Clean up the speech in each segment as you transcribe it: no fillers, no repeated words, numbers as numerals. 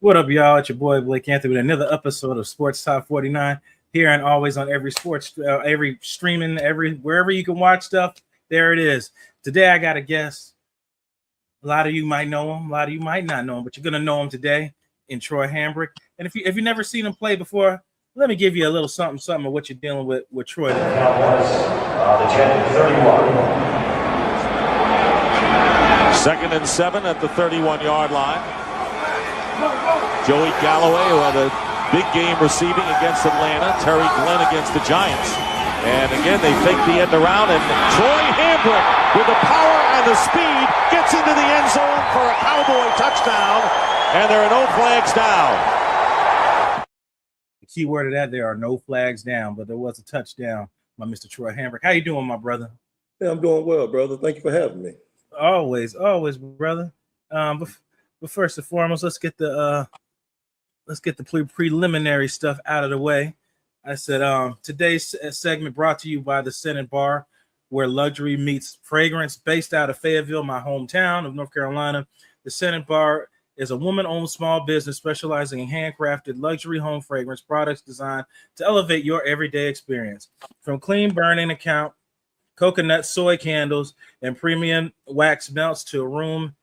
What up, y'all? It's your boy Blake Anthony with another episode of Sports Talk49 here and always on every every streaming, wherever you can watch stuff. There it is. Today I got a guest. A lot of you might know him, a lot of you might not know him, but you're gonna know him today in Troy Hambrick. And if you've never seen him play before, let me give you a little something of what you're dealing with Troy today. Cowboys, the 10-31. 2nd and 7 at the 31-yard line. Joey Galloway, who had a big game receiving against Atlanta. Terry Glenn against the Giants. And again, they fake the end around, and Troy Hambrick, with the power and the speed, gets into the end zone for a Cowboy touchdown, and there are no flags down. The key word of that, there are no flags down, but there was a touchdown by Mr. Troy Hambrick. How you doing, my brother? Yeah, I'm doing well, brother. Thank you for having me. Always, brother. But first and foremost, let's get the preliminary stuff out of the way. I said today's segment brought to you by the Senate Bar, where luxury meets fragrance. Based out of Fayetteville, my hometown of North Carolina, the Senate Bar is a woman-owned small business specializing in handcrafted luxury home fragrance products designed to elevate your everyday experience. From clean burning account, coconut soy candles, and premium wax melts to room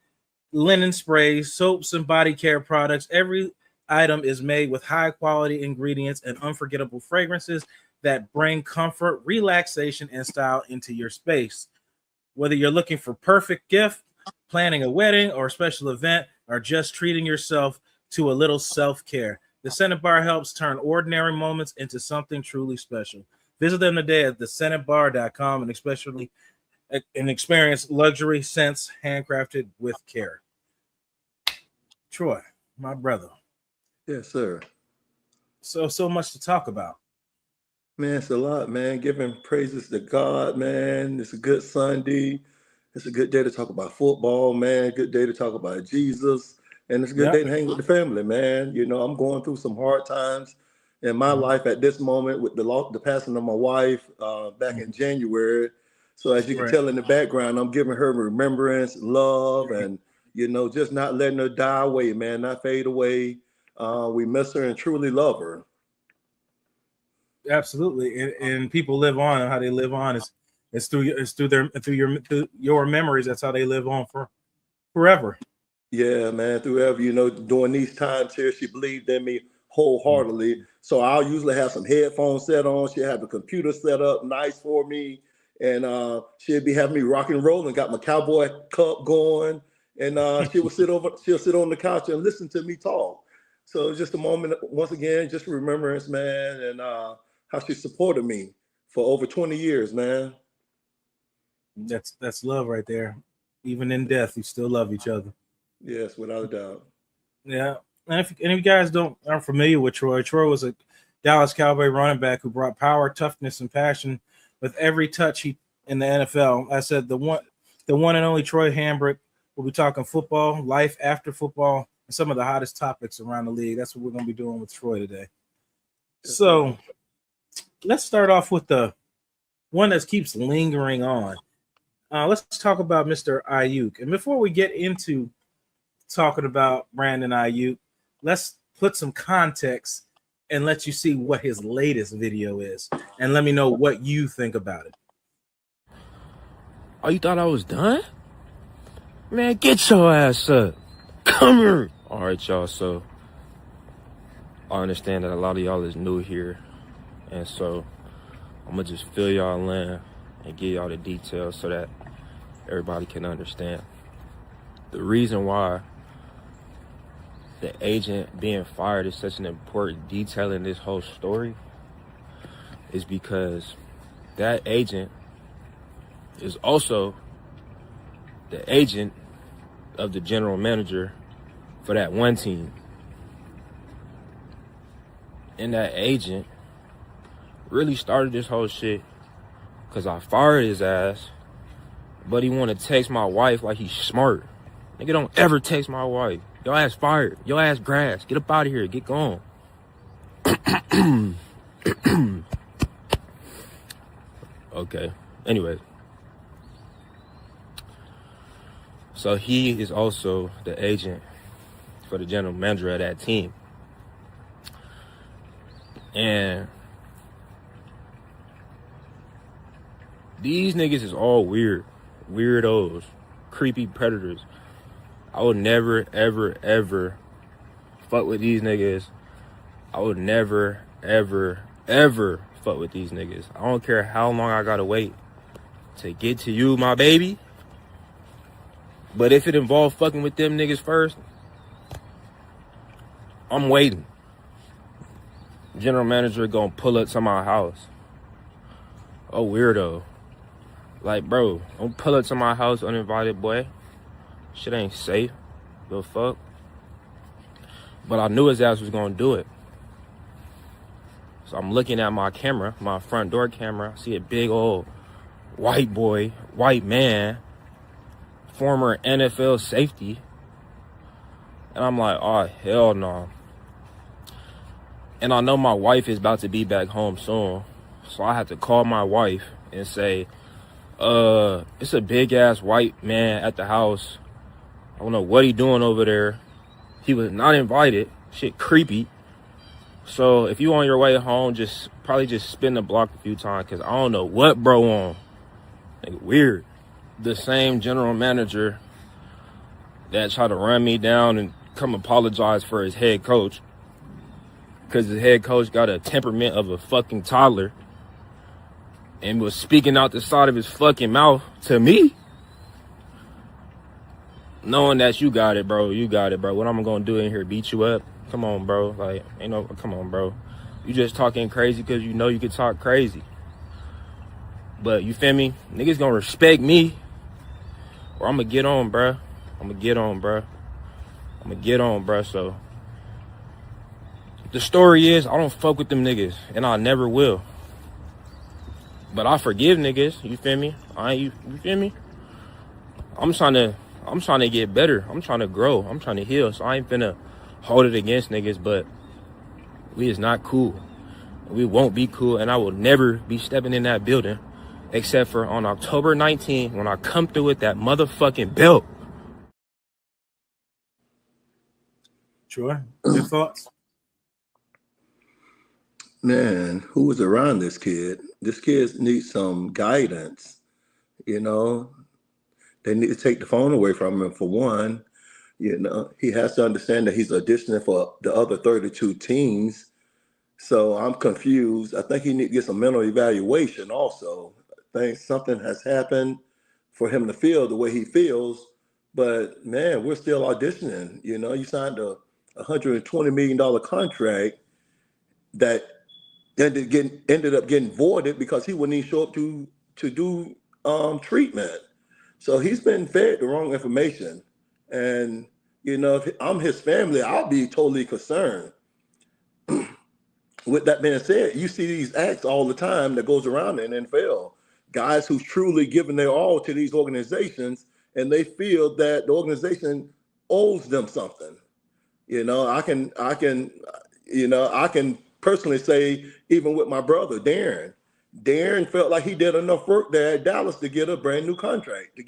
linen sprays, soaps, and body care products, every item is made with high-quality ingredients and unforgettable fragrances that bring comfort, relaxation, and style into your space. Whether you're looking for perfect gift, planning a wedding or a special event, or just treating yourself to a little self-care, the Senate Bar helps turn ordinary moments into something truly special. Visit them today at thesenatebar.com and experience luxury scents handcrafted with care. Troy, my brother. Yes, sir. So much to talk about. Man, it's a lot, man. Giving praises to God, man. It's a good Sunday. It's a good day to talk about football, man. Good day to talk about Jesus. And it's a good day to hang with the family, man. You know, I'm going through some hard times in my life at this moment with the passing of my wife back in January. So as you can tell in the background, I'm giving her remembrance, love, and, you know, just not letting her die away, man, not fade away. We miss her and truly love her. Absolutely, and people live on, and how they live on is through your memories. That's how they live on for forever. Yeah, man, through ever, you know, during these times here, she believed in me wholeheartedly. So I'll usually have some headphones set on. She'll have the computer set up nice for me, and she'll be having me rock and roll and got my cowboy cup going, and she'll sit on the couch and listen to me talk. So it's just a moment, once again, just remembrance, man, and how she supported me for over 20 years, man. That's love right there. Even in death, you still love each other. Yes, without a doubt. Yeah. And if you guys aren't familiar with Troy was a Dallas Cowboy running back who brought power, toughness, and passion with every touch in the NFL. I said the one and only Troy Hambrick. We'll be talking football, life after football, and some of the hottest topics around the league. That's what we're going to be doing with Troy today. So let's start off with the one that keeps lingering on. Let's talk about Mr. Aiyuk. And before we get into talking about Brandon Aiyuk, let's put some context and let you see what his latest video is. And let me know what you think about it. Oh, you thought I was done? Man, get your ass up. Come here. All right, y'all. So I understand that a lot of y'all is new here. And so I'm going to just fill y'all in and give y'all the details so that everybody can understand. The reason why the agent being fired is such an important detail in this whole story is because that agent is also the agent of the general manager for that one team. And that agent really started this whole shit because I fired his ass, but he want to text my wife like he's smart. Nigga, don't ever text my wife. Your ass fired. Your ass grass. Get up out of here. Get gone. Okay. Anyway. So he is also the agent for for the general manager of that team. And these niggas is all weirdos, creepy predators. I would never, ever, ever fuck with these niggas. I would never, ever, ever fuck with these niggas. I don't care how long I gotta wait to get to you, my baby. But if it involves fucking with them niggas first, I'm waiting. General manager gonna pull up to my house. Oh, weirdo. Like, bro, don't pull up to my house uninvited, boy. Shit ain't safe. The fuck? But I knew his ass was gonna do it. So I'm looking at my camera, my front door camera. I see a big old white boy, white man, former NFL safety. And I'm like, oh, hell no. And I know my wife is about to be back home soon. So I had to call my wife and say, it's a big ass white man at the house. I don't know what he doing over there. He was not invited. Shit creepy. So if you on your way home, probably just spin the block a few times, because I don't know what bro on. Like, weird. The same general manager that tried to run me down and come apologize for his head coach, because his head coach got a temperament of a fucking toddler and was speaking out the side of his fucking mouth to me. Knowing that you got it, bro. You got it, bro. What I'm gonna do in here, beat you up? Come on, bro. Like, come on, bro. You just talking crazy because you know you can talk crazy. But you feel me? Niggas gonna respect me, or I'm gonna get on, bro. So the story is, I don't fuck with them niggas, and I never will. But I forgive niggas. You feel me? You feel me? I'm trying to get better. I'm trying to grow. I'm trying to heal. So I ain't finna hold it against niggas, but we is not cool. We won't be cool, and I will never be stepping in that building except for on October 19th when I come through with that motherfucking belt. Troy, your thoughts? Man, who was around this kid? This kid needs some guidance, you know? They need to take the phone away from him, for one. You know, he has to understand that he's auditioning for the other 32 teams. So I'm confused. I think he needs to get some mental evaluation also. I think something has happened for him to feel the way he feels. But, man, we're still auditioning. You know, you signed a $120 million contract that ended up getting voided because he wouldn't even show up to do treatment. So he's been fed the wrong information. And, you know, if I'm his family, I'll be totally concerned. With that being said, you see these acts all the time that goes around in the NFL. Guys who's truly given their all to these organizations, and they feel that the organization owes them something. You know, I can personally say, even with my brother, Darren felt like he did enough work there at Dallas to get a brand new contract,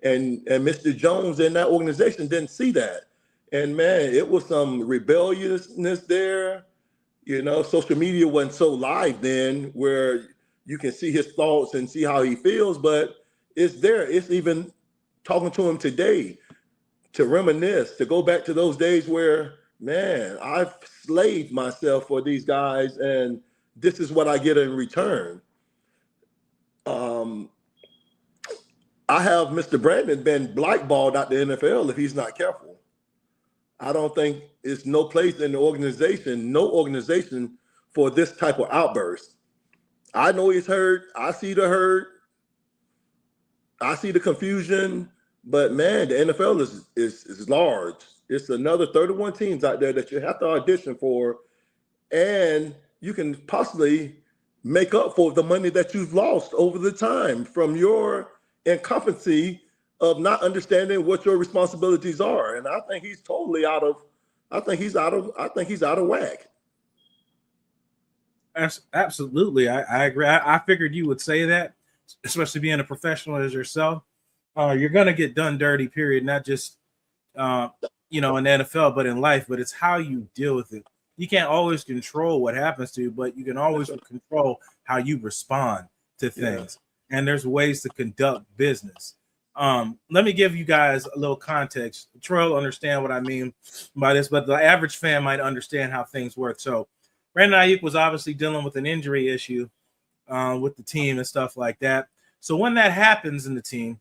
And Mr. Jones in that organization didn't see that. And man, it was some rebelliousness there. You know, social media wasn't so live then where you can see his thoughts and see how he feels, but it's there. It's even talking to him today to reminisce, to go back to those days where, man, I've slaved myself for these guys and this is what I get in return. I have Mr. Brandon been blackballed out the NFL if he's not careful. I don't think it's no place in the organization, no organization for this type of outburst. I know he's hurt. I see the hurt. I see the confusion. But man, the NFL is large. It's another 31 teams out there that you have to audition for, and you can possibly make up for the money that you've lost over the time from your incompetency of not understanding what your responsibilities are. And I think he's totally out of whack. Absolutely. I agree. I figured you would say that, especially being a professional as yourself. You're going to get done dirty, period. Not just in the NFL, but in life. But it's how you deal with it. You can't always control what happens to you, but you can always control how you respond to things. Yeah. And there's ways to conduct business. Let me give you guys a little context. Troy will understand what I mean by this, but the average fan might understand how things work. So Brandon Aiyuk was obviously dealing with an injury issue with the team and stuff like that. So when that happens in the team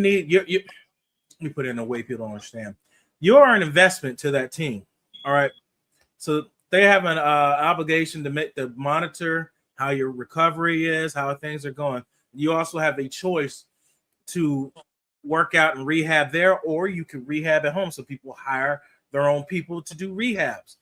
need you. Let me put it in a way people don't understand. You're an investment to that team. All right. So they have an obligation to monitor how your recovery is, how things are going. You also have a choice to work out and rehab there, or you can rehab at home. So people hire their own people to do rehabs.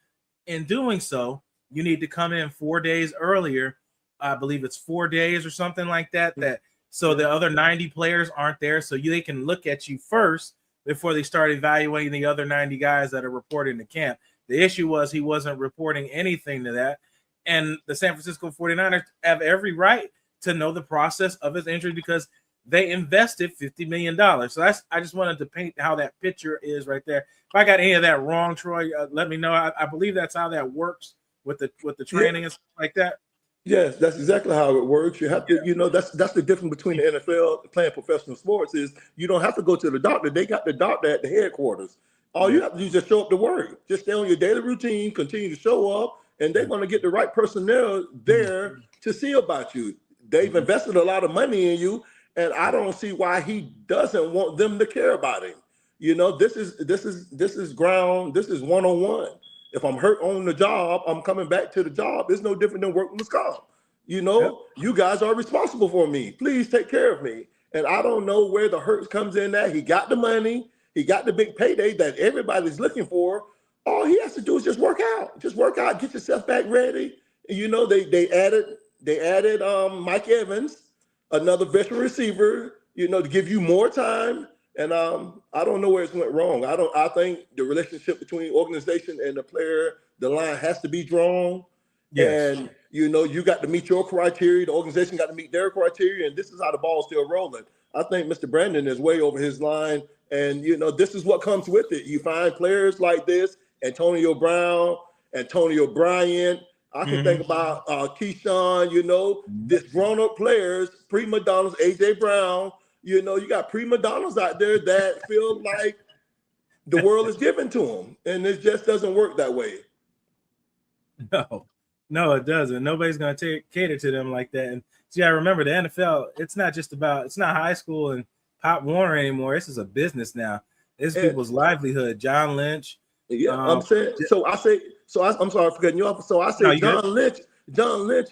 In doing so, you need to come in 4 days earlier. I believe it's 4 days or something like that. So the other 90 players aren't there. So they can look at you first before they start evaluating the other 90 guys that are reporting to camp. The issue was he wasn't reporting anything to that. And the San Francisco 49ers have every right to know the process of his injury because they invested $50 million. So I just wanted to paint how that picture is right there. If I got any of that wrong, Troy, let me know. I believe that's how that works with the training and stuff like that. Yes, that's exactly how it works. You have to, that's the difference between the NFL playing professional sports is you don't have to go to the doctor. They got the doctor at the headquarters. All you have to do is just show up to work. Just stay on your daily routine, continue to show up, and they're going to get the right personnel there to see about you. They've invested a lot of money in you, and I don't see why he doesn't want them to care about him. This is ground. This is one-on-one. If I'm hurt on the job, I'm coming back to the job. It's no different than workman's comp. You guys are responsible for me. Please take care of me. And I don't know where the hurt comes in at. He got the money. He got the big payday that everybody's looking for. All he has to do is just work out. Just work out. Get yourself back ready. They added Mike Evans, another veteran receiver, to give you more time. And I don't know where it went wrong. I think the relationship between organization and the player, the line has to be drawn. Yes. And you got to meet your criteria. The organization got to meet their criteria. And this is how the ball's still rolling. I think Mr. Brandon is way over his line. And, this is what comes with it. You find players like this, Antonio Brown, Antonio Bryant. I can think about Keyshawn, this grown-up players, prima donnas, A.J. Brown. You got prima donnas out there that feel like the world is given to them. And it just doesn't work that way. No, it doesn't. Nobody's going to cater to them like that. And see, I remember the NFL, it's not high school and Pop Warner anymore. This is a business now. It's people's livelihood. John Lynch. Yeah, I'm saying. I'm sorry for cutting you off. So I say John Lynch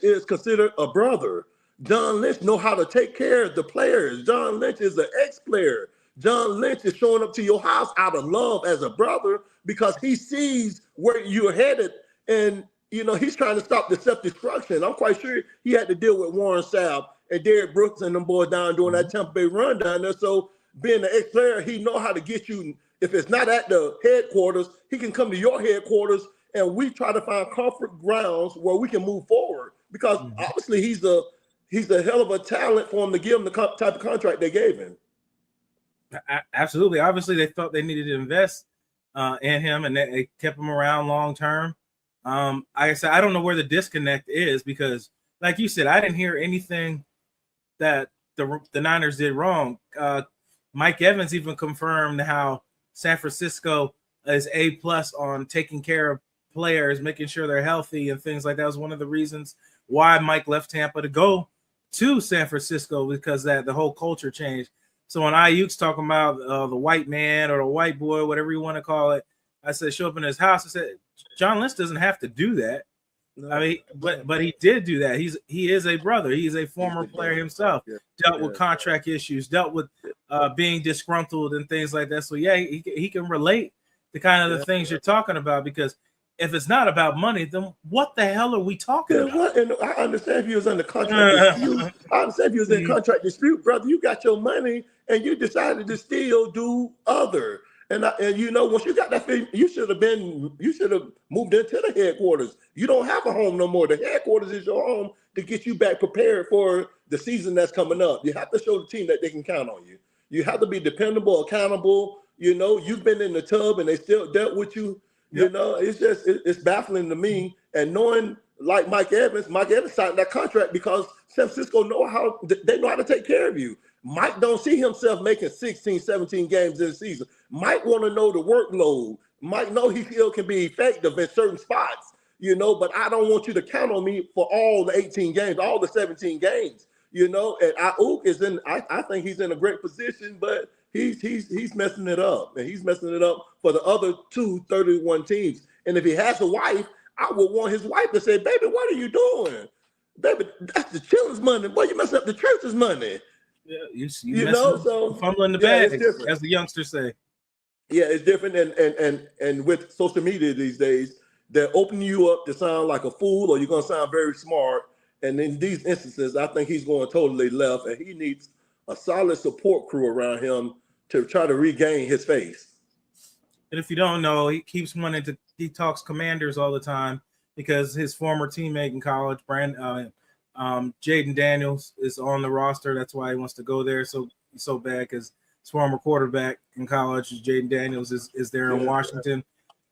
is considered a brother. John Lynch know how to take care of the players. John Lynch is an ex-player. John Lynch is showing up to your house out of love as a brother because he sees where you're headed. And, he's trying to stop the self-destruction. I'm quite sure he had to deal with Warren Sapp and Derrick Brooks and them boys down doing that Tampa Bay run down there. So being an ex-player, he know how to get you. If it's not at the headquarters, he can come to your headquarters and we try to find comfort grounds where we can move forward because obviously he's a hell of a talent for him to give him the type of contract they gave him. Absolutely. Obviously, they thought they needed to invest in him, and they kept him around long term. Like I said, I don't know where the disconnect is because, like you said, I didn't hear anything that the Niners did wrong. Mike Evans even confirmed how San Francisco is A+ on taking care of players, making sure they're healthy and things like that. Was one of the reasons why Mike left Tampa to go to San Francisco because the whole culture changed. So when Aiyuk's talking about the white man or the white boy, whatever you want to call it, I said, show up in his house. I said, John Lynch doesn't have to do that. No, I mean, but he did do that. He is a brother. He is a former player himself. Dealt with contract issues, dealt with being disgruntled and things like that. So yeah, he can relate to kind of the things you're talking about because if it's not about money, then what the hell are we talking about? And I understand if you was under contract dispute. I understand if you was in contract dispute, brother. You got your money and you decided to still do other. And once you got that thing, you should have moved into the headquarters. You don't have a home no more. The headquarters is your home to get you back prepared for the season that's coming up. You have to show the team that they can count on you. You have to be dependable, accountable. You know, you've been in the tub and they still dealt with you. Yep. You know, it's baffling to me. And knowing like Mike Evans signed that contract because San Francisco they know how to take care of you. Mike don't see himself making 16, 17 games this season. Mike want to know the workload. Mike know he still can be effective in certain spots, you know, but I don't want you to count on me for all the 18 games, all the 17 games, you know. And Aiyuk is I think he's in a great position, but he's messing it up. And he's messing it up for the other 31 teams. And if he has a wife, I would want his wife to say, baby, what are you doing? Baby, that's the children's money. Boy, you mess up the church's money. Yeah, you know, so fumbling the bag, as the youngsters say. Yeah, it's different, and with social media these days, they're opening you up to sound like a fool, or you're gonna sound very smart. And in these instances, I think he's going totally left, and he needs a solid support crew around him to try to regain his face. And if you don't know, he talks Commanders all the time because his former teammate in college, Jaden Daniels, is on the roster. That's why he wants to go there so bad, because his former quarterback in college, Jaden Daniels, is there in Washington.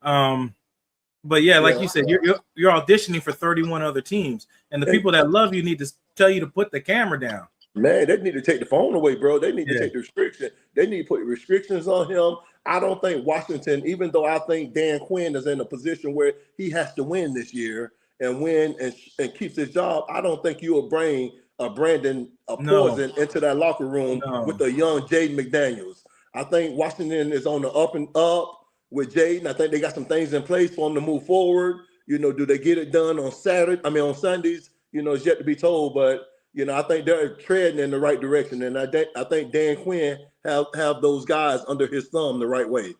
But yeah, like you said, you're auditioning for 31 other teams, and the people that love you need to tell you to put the camera down. Man, they need to take the phone away, bro. They need to take the restriction. They need to put restrictions on him. I don't think Washington, even though I think Dan Quinn is in a position where he has to win this year and win and keeps his job, I don't think you will bring a poison into that locker room with a young Jaden McDaniels. I think Washington is on the up and up with Jaden. I think they got some things in place for him to move forward. You know, do they get it done on Sundays? You know, it's yet to be told, but you know, I think they're treading in the right direction, and I think Dan Quinn have those guys under his thumb the right way.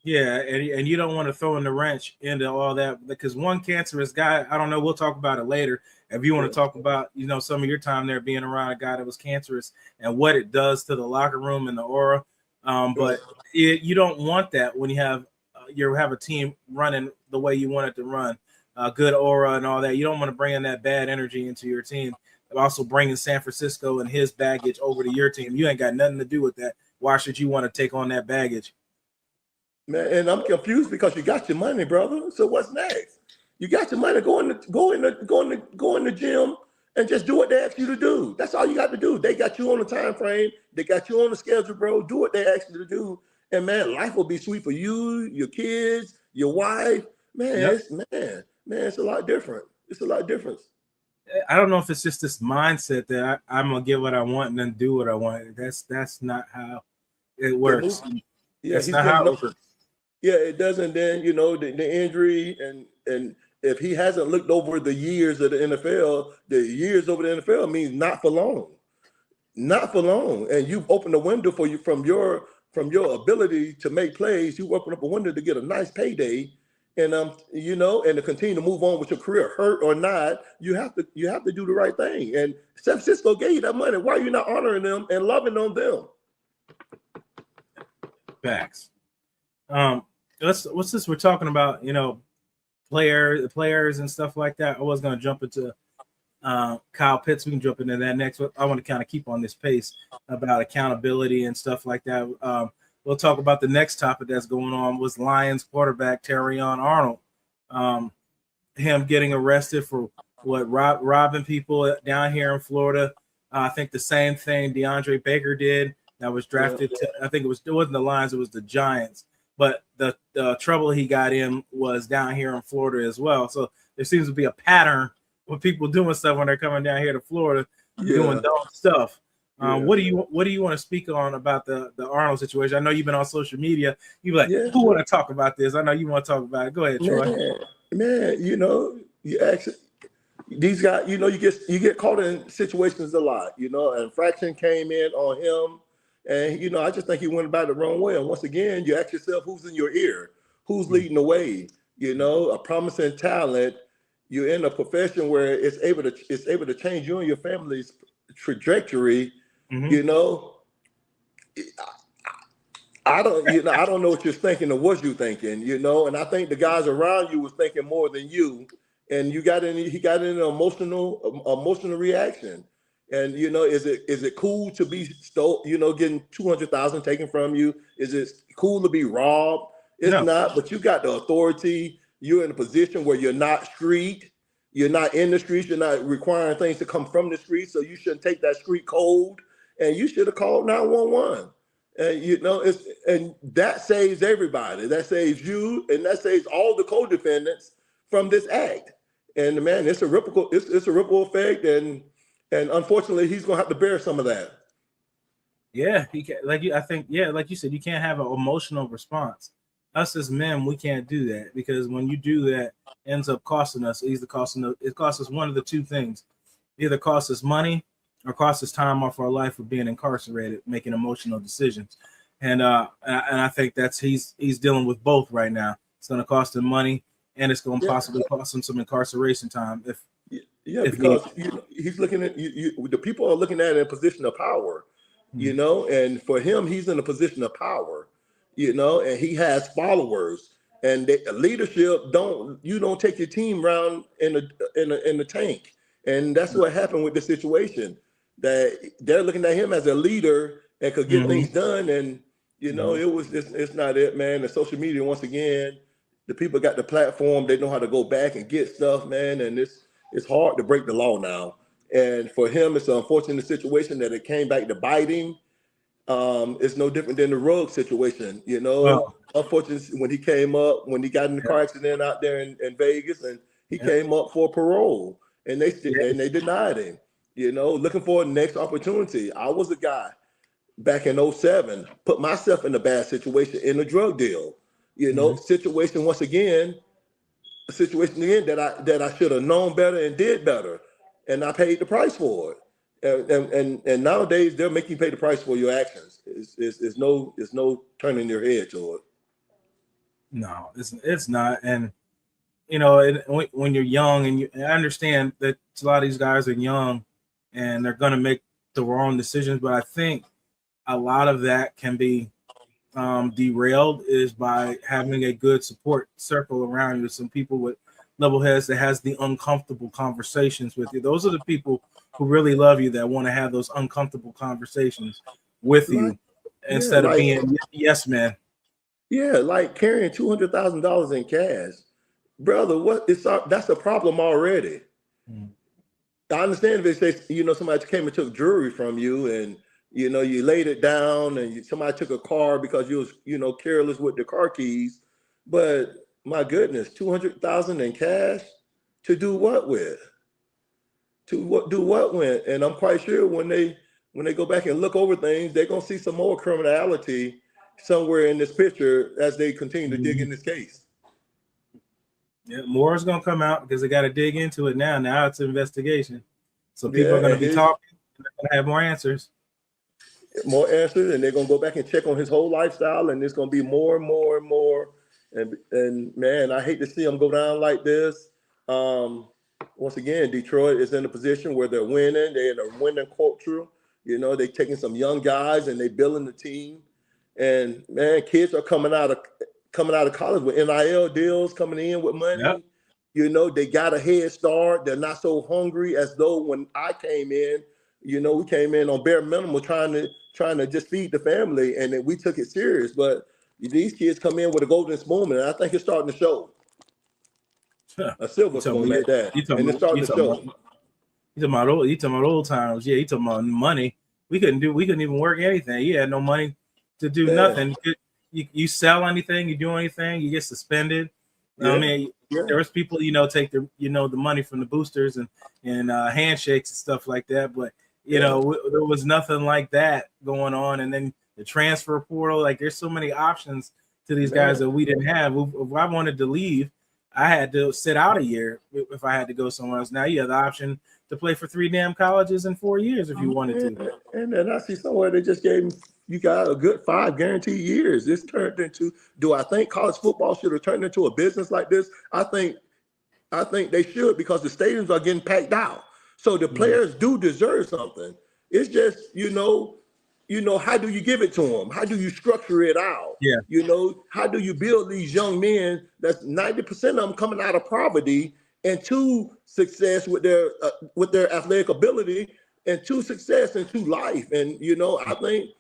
Yeah, and you don't want to throw in the wrench into all that, because one cancerous guy, I don't know, we'll talk about it later. If you want to talk about, you know, some of your time there being around a guy that was cancerous and what it does to the locker room and the aura, but you don't want that when you have a team running the way you want it to run, good aura and all that. You don't want to bring in that bad energy into your team. Also bringing San Francisco and his baggage over to your team. You ain't got nothing to do with that. Why should you want to take on that baggage? Man, and I'm confused because you got your money, brother. So what's next? You got your money. Go in the gym and just do what they ask you to do. That's all you got to do. They got you on the time frame. They got you on the schedule, bro. Do what they ask you to do. And man, life will be sweet for you, your kids, your wife. Man, it's a lot different. It's a lot different. I don't know if it's just this mindset that I'm gonna get what I want and then do what I want. That's not how it works. That's not how it works. Yeah, it doesn't. Then you know the injury and if he hasn't looked over the years of the NFL, the years over the NFL means not for long, And you've opened a window for you from your ability to make plays. You open up a window to get a nice payday. And you know, and to continue to move on with your career, hurt or not, you have to do the right thing. And San Francisco gave you that money. Why are you not honoring them and loving on them? Facts. What's this we're talking about? You know, players and stuff like that. I was gonna jump into Kyle Pitts. We can jump into that next. I want to kind of keep on this pace about accountability and stuff like that. We'll talk about the next topic that's going on was Lions quarterback Terrion Arnold. Him getting arrested for robbing people down here in Florida. I think the same thing DeAndre Baker did. That was drafted to, I think it wasn't the Lions, it was the Giants. But the trouble he got in was down here in Florida as well. So there seems to be a pattern with people doing stuff when they're coming down here to Florida, doing dumb stuff. What do you want to speak on about the Arnold situation? I know you've been on social media. You're like, who want to talk about this? I know you want to talk about it. Go ahead, Troy. Man, you know, you actually these guys, you know, you get caught in situations a lot. You know, an infraction came in on him, and you know, I just think he went about it the wrong way. And once again, you ask yourself, who's in your ear? Who's leading the way? You know, a promising talent. You're in a profession where it's able to change you and your family's trajectory. You know, I don't know what you're thinking or what you're thinking, you know, and I think the guys around you was thinking more than you, and he got in an emotional reaction, And is it cool to be getting 200,000 taken from you? Is it cool to be robbed? It's not, but you got the authority. You're in a position where you're not street. You're not in the streets. You're not requiring things to come from the streets. So you shouldn't take that street code. And you should have called 911. And and that saves everybody. That saves you, and that saves all the co-defendants from this act. And man, it's a ripple. It's a ripple effect, and unfortunately, he's gonna have to bear some of that. Yeah, he can, like you said, you can't have an emotional response. Us as men, we can't do that, because when you do that, it ends up costing us. It costs us one of the two things: either costs us money or costs us time off our life of being incarcerated, making emotional decisions. And I think he's dealing with both right now. It's going to cost him money, and it's going to possibly cost him some incarceration time. Because he's looking at the people are looking at it in a position of power, and for him, he's in a position of power, and he has followers, and leadership don't take your team around in the tank, and that's what happened with the situation. That they're looking at him as a leader and could get things done, and it's not it, man. The social media, once again, the people got the platform. They know how to go back and get stuff, man, and it's hard to break the law now. And for him, it's an unfortunate situation that it came back to bite him. It's no different than the Ruggs situation, Unfortunately, when he got in the car accident out there in Vegas, and he came up for parole, and they denied him. Looking for the next opportunity. I was a guy back in 2007, put myself in a bad situation in a drug deal. Situation that I should have known better and did better, and I paid the price for it. And nowadays they're making you pay the price for your actions. It's no turning your head to it. No, it's not. And when you're young, and I understand that a lot of these guys are young, and they're going to make the wrong decisions. But I think a lot of that can be derailed is by having a good support circle around you. Some people with level heads that has the uncomfortable conversations with you. Those are the people who really love you, that want to have those uncomfortable conversations with you instead of being yes man. Yeah, like carrying $200,000 in cash, brother. That's a problem already. I understand if they say, somebody came and took jewelry from you, and you laid it down, and somebody took a car because you was careless with the car keys. But my goodness, $200,000 in cash to do what with? Do what with? And I'm quite sure when they go back and look over things, they're gonna see some more criminality somewhere in this picture as they continue to dig in this case. Yeah, more is going to come out because they got to dig into it now. Now it's an investigation. So people are going to be talking. They're going to have more answers. More answers, and they're going to go back and check on his whole lifestyle, and it's going to be more and more and more. And man, I hate to see them go down like this. Once again, Detroit is in a position where they're winning. They're in a winning culture. They're taking some young guys and they're building the team. And man, kids are coming out of college with NIL deals, coming in with money. Yep. They got a head start. They're not so hungry as though when I came in, we came in on bare minimum trying to just feed the family, and then we took it serious. But these kids come in with a golden spoon, and I think it's starting to show. A silver spoon at that. And it's starting to show. You talking about old times. Yeah, you talking about money. We couldn't even work anything. You had no money to do nothing. You sell anything, you do anything, you get suspended. I mean, there was people, take the the money from the boosters and handshakes and stuff like that. But there was nothing like that going on. And then the transfer portal, like there's so many options to these guys that we didn't have. If I wanted to leave, I had to sit out a year if I had to go somewhere else. Now you have the option to play for 3 damn colleges in 4 years if you wanted to. And then I see somewhere they just gave you got a good 5 guaranteed years. This turned into. Do I think college football should have turned into a business like this? I think they should, because the stadiums are getting packed out. So the players do deserve something. It's just how do you give it to them? How do you structure it out? Yeah. How do you build these young men? That's 90% of them coming out of poverty and to success with their athletic ability, and to success and to life. And, I think,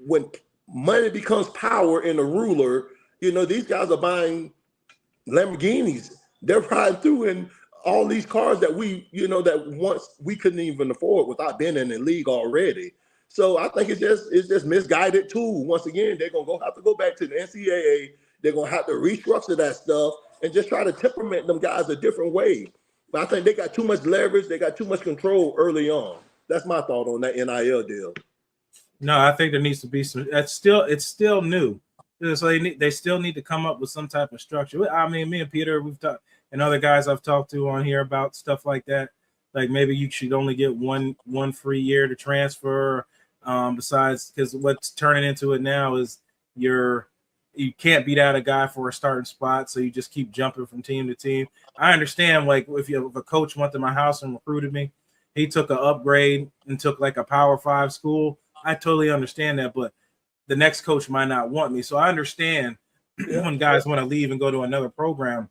when money becomes power and a ruler, these guys are buying Lamborghinis. They're riding through in all these cars that that once we couldn't even afford without being in the league already. So I think it's just misguided too. Once again, they're gonna have to go back to the NCAA. They're gonna have to restructure that stuff and just try to temperament them guys a different way. But I think they got too much leverage. They got too much control early on. That's my thought on that NIL deal. No, I think there needs to be some. It's still new. So they still need to come up with some type of structure. I mean, me and Peter, we've talked, and other guys I've talked to on here about stuff like that. Like maybe you should only get one free year to transfer. Besides, because what's turning into it now is you can't beat out a guy for a starting spot, so you just keep jumping from team to team. I understand, like if a coach went to my house and recruited me, he took an upgrade and took like a Power 5 school. I totally understand that, but the next coach might not want me. So I understand when guys want to leave and go to another program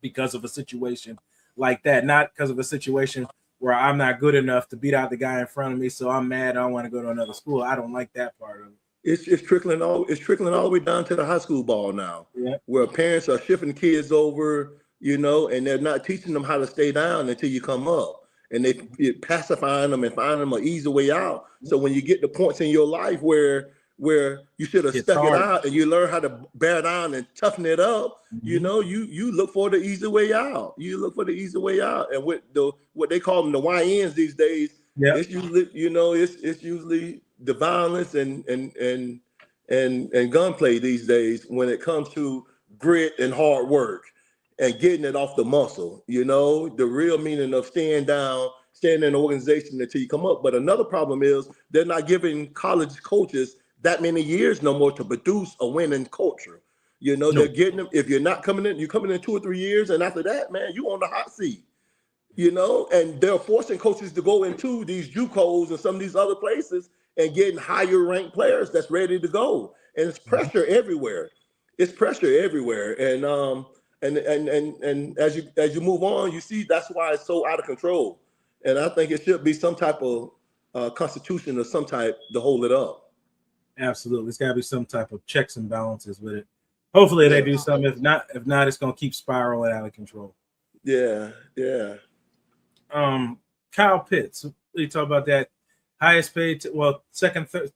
because of a situation like that, not because of a situation where I'm not good enough to beat out the guy in front of me. So I'm mad. I don't want to go to another school. I don't like that part of it. It's trickling all the way down to the high school ball now, where parents are shifting kids over, and they're not teaching them how to stay down until you come up. And they pacifying them and finding them an easy way out. So when you get the points in your life where you should have stuck it out and you learn how to bear down and toughen it up, you look for the easy way out. You look for the easy way out. And with what they call them the YNs these days, it's usually, it's usually the violence and gunplay these days when it comes to grit and hard work and getting it off the muscle, the real meaning of staying down, staying in an organization until you come up. But another problem is they're not giving college coaches that many years no more to produce a winning culture. They're getting them. If you're not coming in, you're coming in 2 or 3 years. And after that, man, you on the hot seat, and they're forcing coaches to go into these JUCOs and some of these other places and getting higher ranked players that's ready to go. And it's pressure everywhere. It's pressure everywhere. And as you move on, you see that's why it's so out of control. And I think it should be some type of constitution or some type to hold it up. Absolutely, it's got to be some type of checks and balances with it. Hopefully, they do something. If not, it's going to keep spiraling out of control. Yeah. Kyle Pitts. We talk about that highest paid.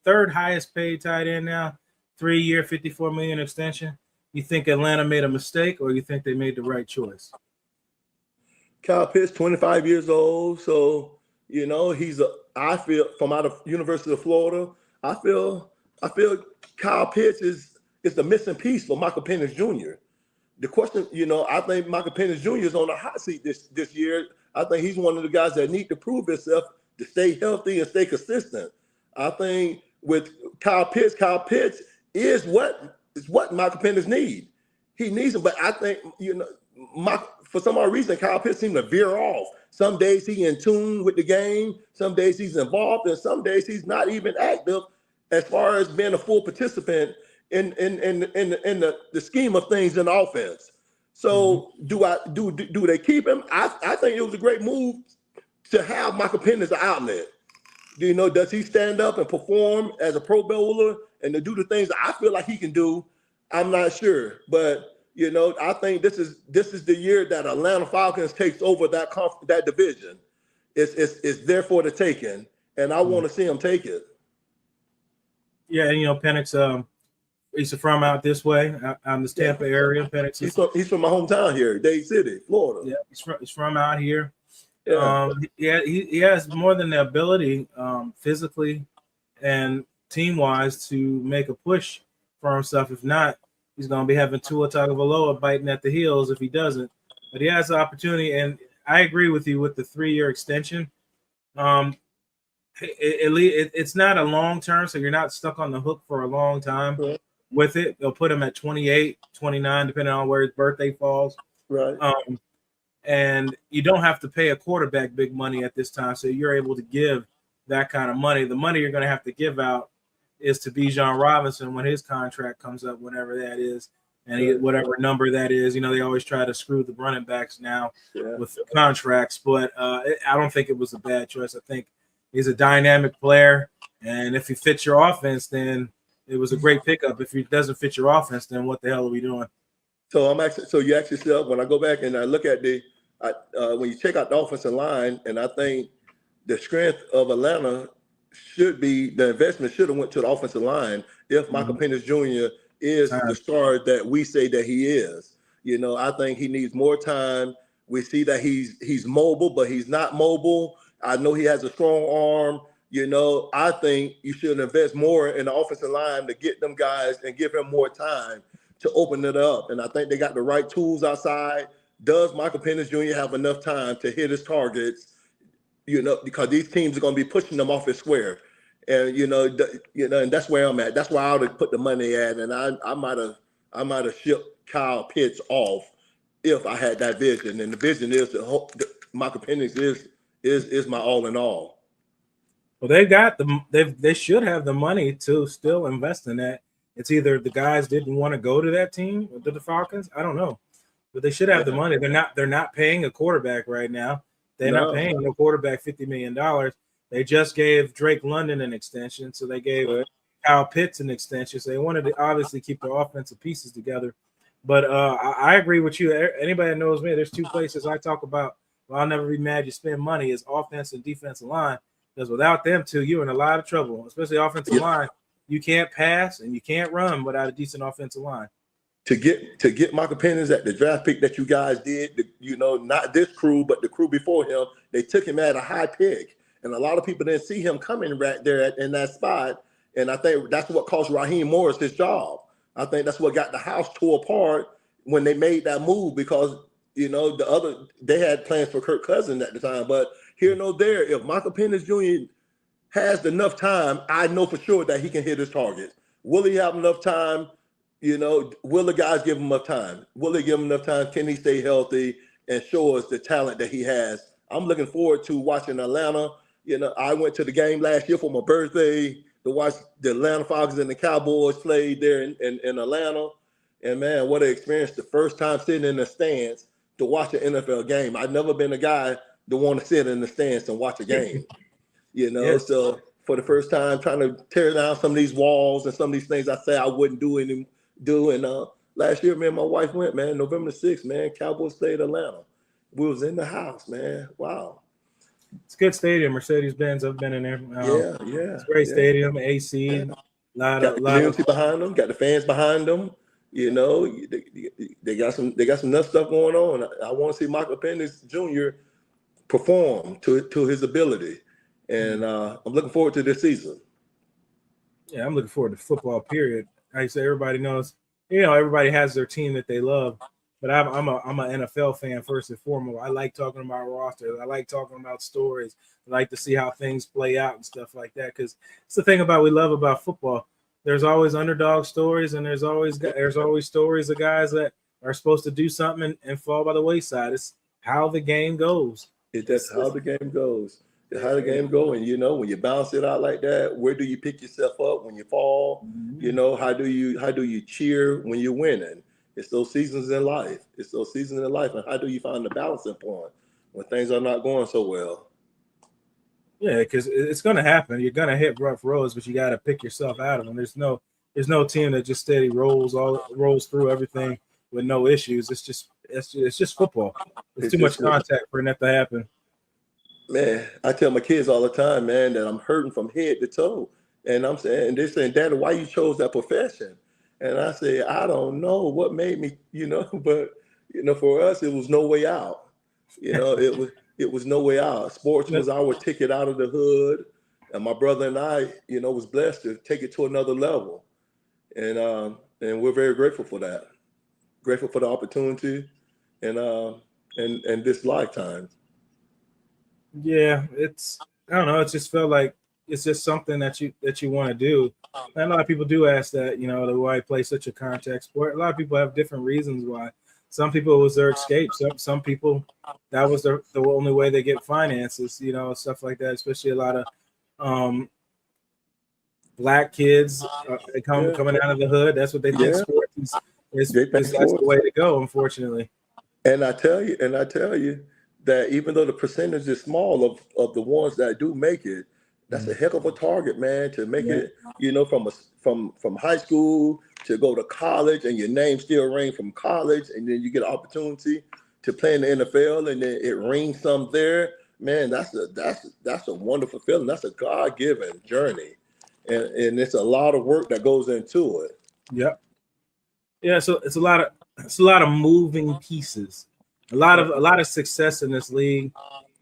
Third highest paid tight end now. 3-year, $54 million extension. You think Atlanta made a mistake, or you think they made the right choice? Kyle Pitts, 25 years old. So, I feel from out of University of Florida, I feel Kyle Pitts is the missing piece for Michael Penix Jr. The question, I think Michael Penix Jr. is on the hot seat this year. I think he's one of the guys that need to prove himself to stay healthy and stay consistent. I think with Kyle Pitts is what Michael Penix needs. He needs him, but I think, for some odd reason, Kyle Pitts seems to veer off. Some days he's in tune with the game. Some days he's involved, and some days he's not even active as far as being a full participant in the scheme of things in the offense. So do they keep him? I think it was a great move to have Michael Penix as an outlet. Does he stand up and perform as a Pro Bowler and to do the things that I feel like he can do? I'm not sure, but I think this is the year that Atlanta Falcons takes over that division. It's there for the taking, and I want to see him take it. Yeah, and Penix, he's from out this way, out in the Tampa area. Penix, he's from my hometown here, Dade City, Florida. Yeah, he's from out here. Yeah. He has more than the ability, physically and team-wise, to make a push for himself. If not, he's going to be having Tua Tagovailoa biting at the heels if he doesn't. But he has the opportunity, and I agree with you with the 3-year extension. It's not a long term, so you're not stuck on the hook for a long time with it. They'll put him at 28, 29, depending on where his birthday falls. Right. And you don't have to pay a quarterback big money at this time, so you're able to give that kind of money. The money you're going to have to give out is to Bijan Robinson when his contract comes up, whenever that is. and he get whatever number that is. You know, they always try to screw the running backs now with contracts, but I don't think it was a bad choice. I think he's a dynamic player, and if he fits your offense, then it was a great pickup. If he doesn't fit your offense, then what the hell are we doing? So you ask yourself, when I go back and I look at when you check out the offensive line, and I think the strength of Atlanta the investment should have went to the offensive line if Michael Penix Jr. is the star that we say that he is. You know, I think he needs more time. We see that he's mobile, but he's not mobile. I know he has a strong arm. You know, I think you should invest more in the offensive line to get them guys and give him more time to open it up. And I think they got the right tools outside. Does Michael Penix Jr. have enough time to hit his targets? You know, because these teams are going to be pushing them off his square. And, and that's where I'm at. That's where I would have put the money at. And I might have shipped Kyle Pitts off if I had that vision. And the vision is that Michael Penix is my all in all. Well, they should have the money to still invest in that. It's either the guys didn't want to go to that team or to the Falcons. I don't know, but they should have the money. They're not paying a quarterback right now. They're not paying no quarterback $50 million. They just gave Drake London an extension, so they gave Kyle Pitts an extension. So they wanted to obviously keep their offensive pieces together. But I agree with you. Anybody that knows me, there's two places I talk about. Well, I'll never be mad you spend money is offense and defensive line. Because without them two, you're in a lot of trouble, especially offensive line. You can't pass and you can't run without a decent offensive line. To get Michael Penix at the draft pick that you guys did, not this crew, but the crew before him, they took him at a high pick. And a lot of people didn't see him coming right there in that spot. And I think that's what cost Raheem Morris his job. I think that's what got the house tore apart when they made that move because, they had plans for Kirk Cousins at the time. But here, no there, if Michael Penix Jr. has enough time, I know for sure that he can hit his targets. Will he have enough time? Will the guys give him enough time? Will they give him enough time? Can he stay healthy and show us the talent that he has? I'm looking forward to watching Atlanta. I went to the game last year for my birthday to watch the Atlanta Falcons and the Cowboys play there in Atlanta. And, man, what an experience. The first time sitting in the stands to watch an NFL game. I've never been a guy that want to sit in the stands and watch a game. Yes. So for the first time trying to tear down some of these walls and some of these things I say I wouldn't do. And last year, me and my wife went, man, November 6th, man, Cowboys played Atlanta. We was in the house, man. Wow. It's a good stadium. Mercedes-Benz, I've been in there. It's a great stadium, AC. Yeah. Got the community behind them, got the fans behind them. They got some enough stuff going on. I want to see Michael Penix Jr. perform to his ability. And I'm looking forward to this season. Yeah, I'm looking forward to football, period. Like I say, everybody knows, everybody has their team that they love. But I'm an NFL fan first and foremost. I like talking about rosters. I like talking about stories. I like to see how things play out and stuff like that. Because it's the thing we love about football. There's always underdog stories, and there's always stories of guys that are supposed to do something and fall by the wayside. It's how the game goes. That's how the game goes. How the game go, and when you bounce it out like that, where do you pick yourself up when you fall? Mm-hmm. How do you cheer when you're winning? It's those seasons in life. And how do you find the balancing point when things are not going so well? Yeah, because it's going to happen. You're going to hit rough roads, but you got to pick yourself out of them. There's no team that just steady rolls through everything with no issues. It's just football. It's too much contact for that to happen. Man, I tell my kids all the time, man, that I'm hurting from head to toe. And they're saying, Daddy, why you chose that profession? And I say, I don't know what made me, but, for us, it was no way out. It was no way out. Sports was our ticket out of the hood. And my brother and I, was blessed to take it to another level. And we're very grateful for that. Grateful for the opportunity and this lifetime. Yeah, I don't know. It just felt like it's just something that you want to do. And a lot of people do ask that, why I play such a contact sport. A lot of people have different reasons why. Some people it was their escape. Some people that was the only way they get finances, stuff like that. Especially a lot of Black kids coming out of the hood. That's what they think sports That's They paying the for it. way to go, unfortunately. And I tell you that even though the percentage is small of the ones that do make it, that's a heck of a target, man, to make it, from high school to go to college, and your name still rings from college, and then you get an opportunity to play in the NFL, and then it rings some there. Man, that's a wonderful feeling. That's a God-given journey, and it's a lot of work that goes into it. Yep. Yeah, so it's a lot of moving pieces. A lot of success in this league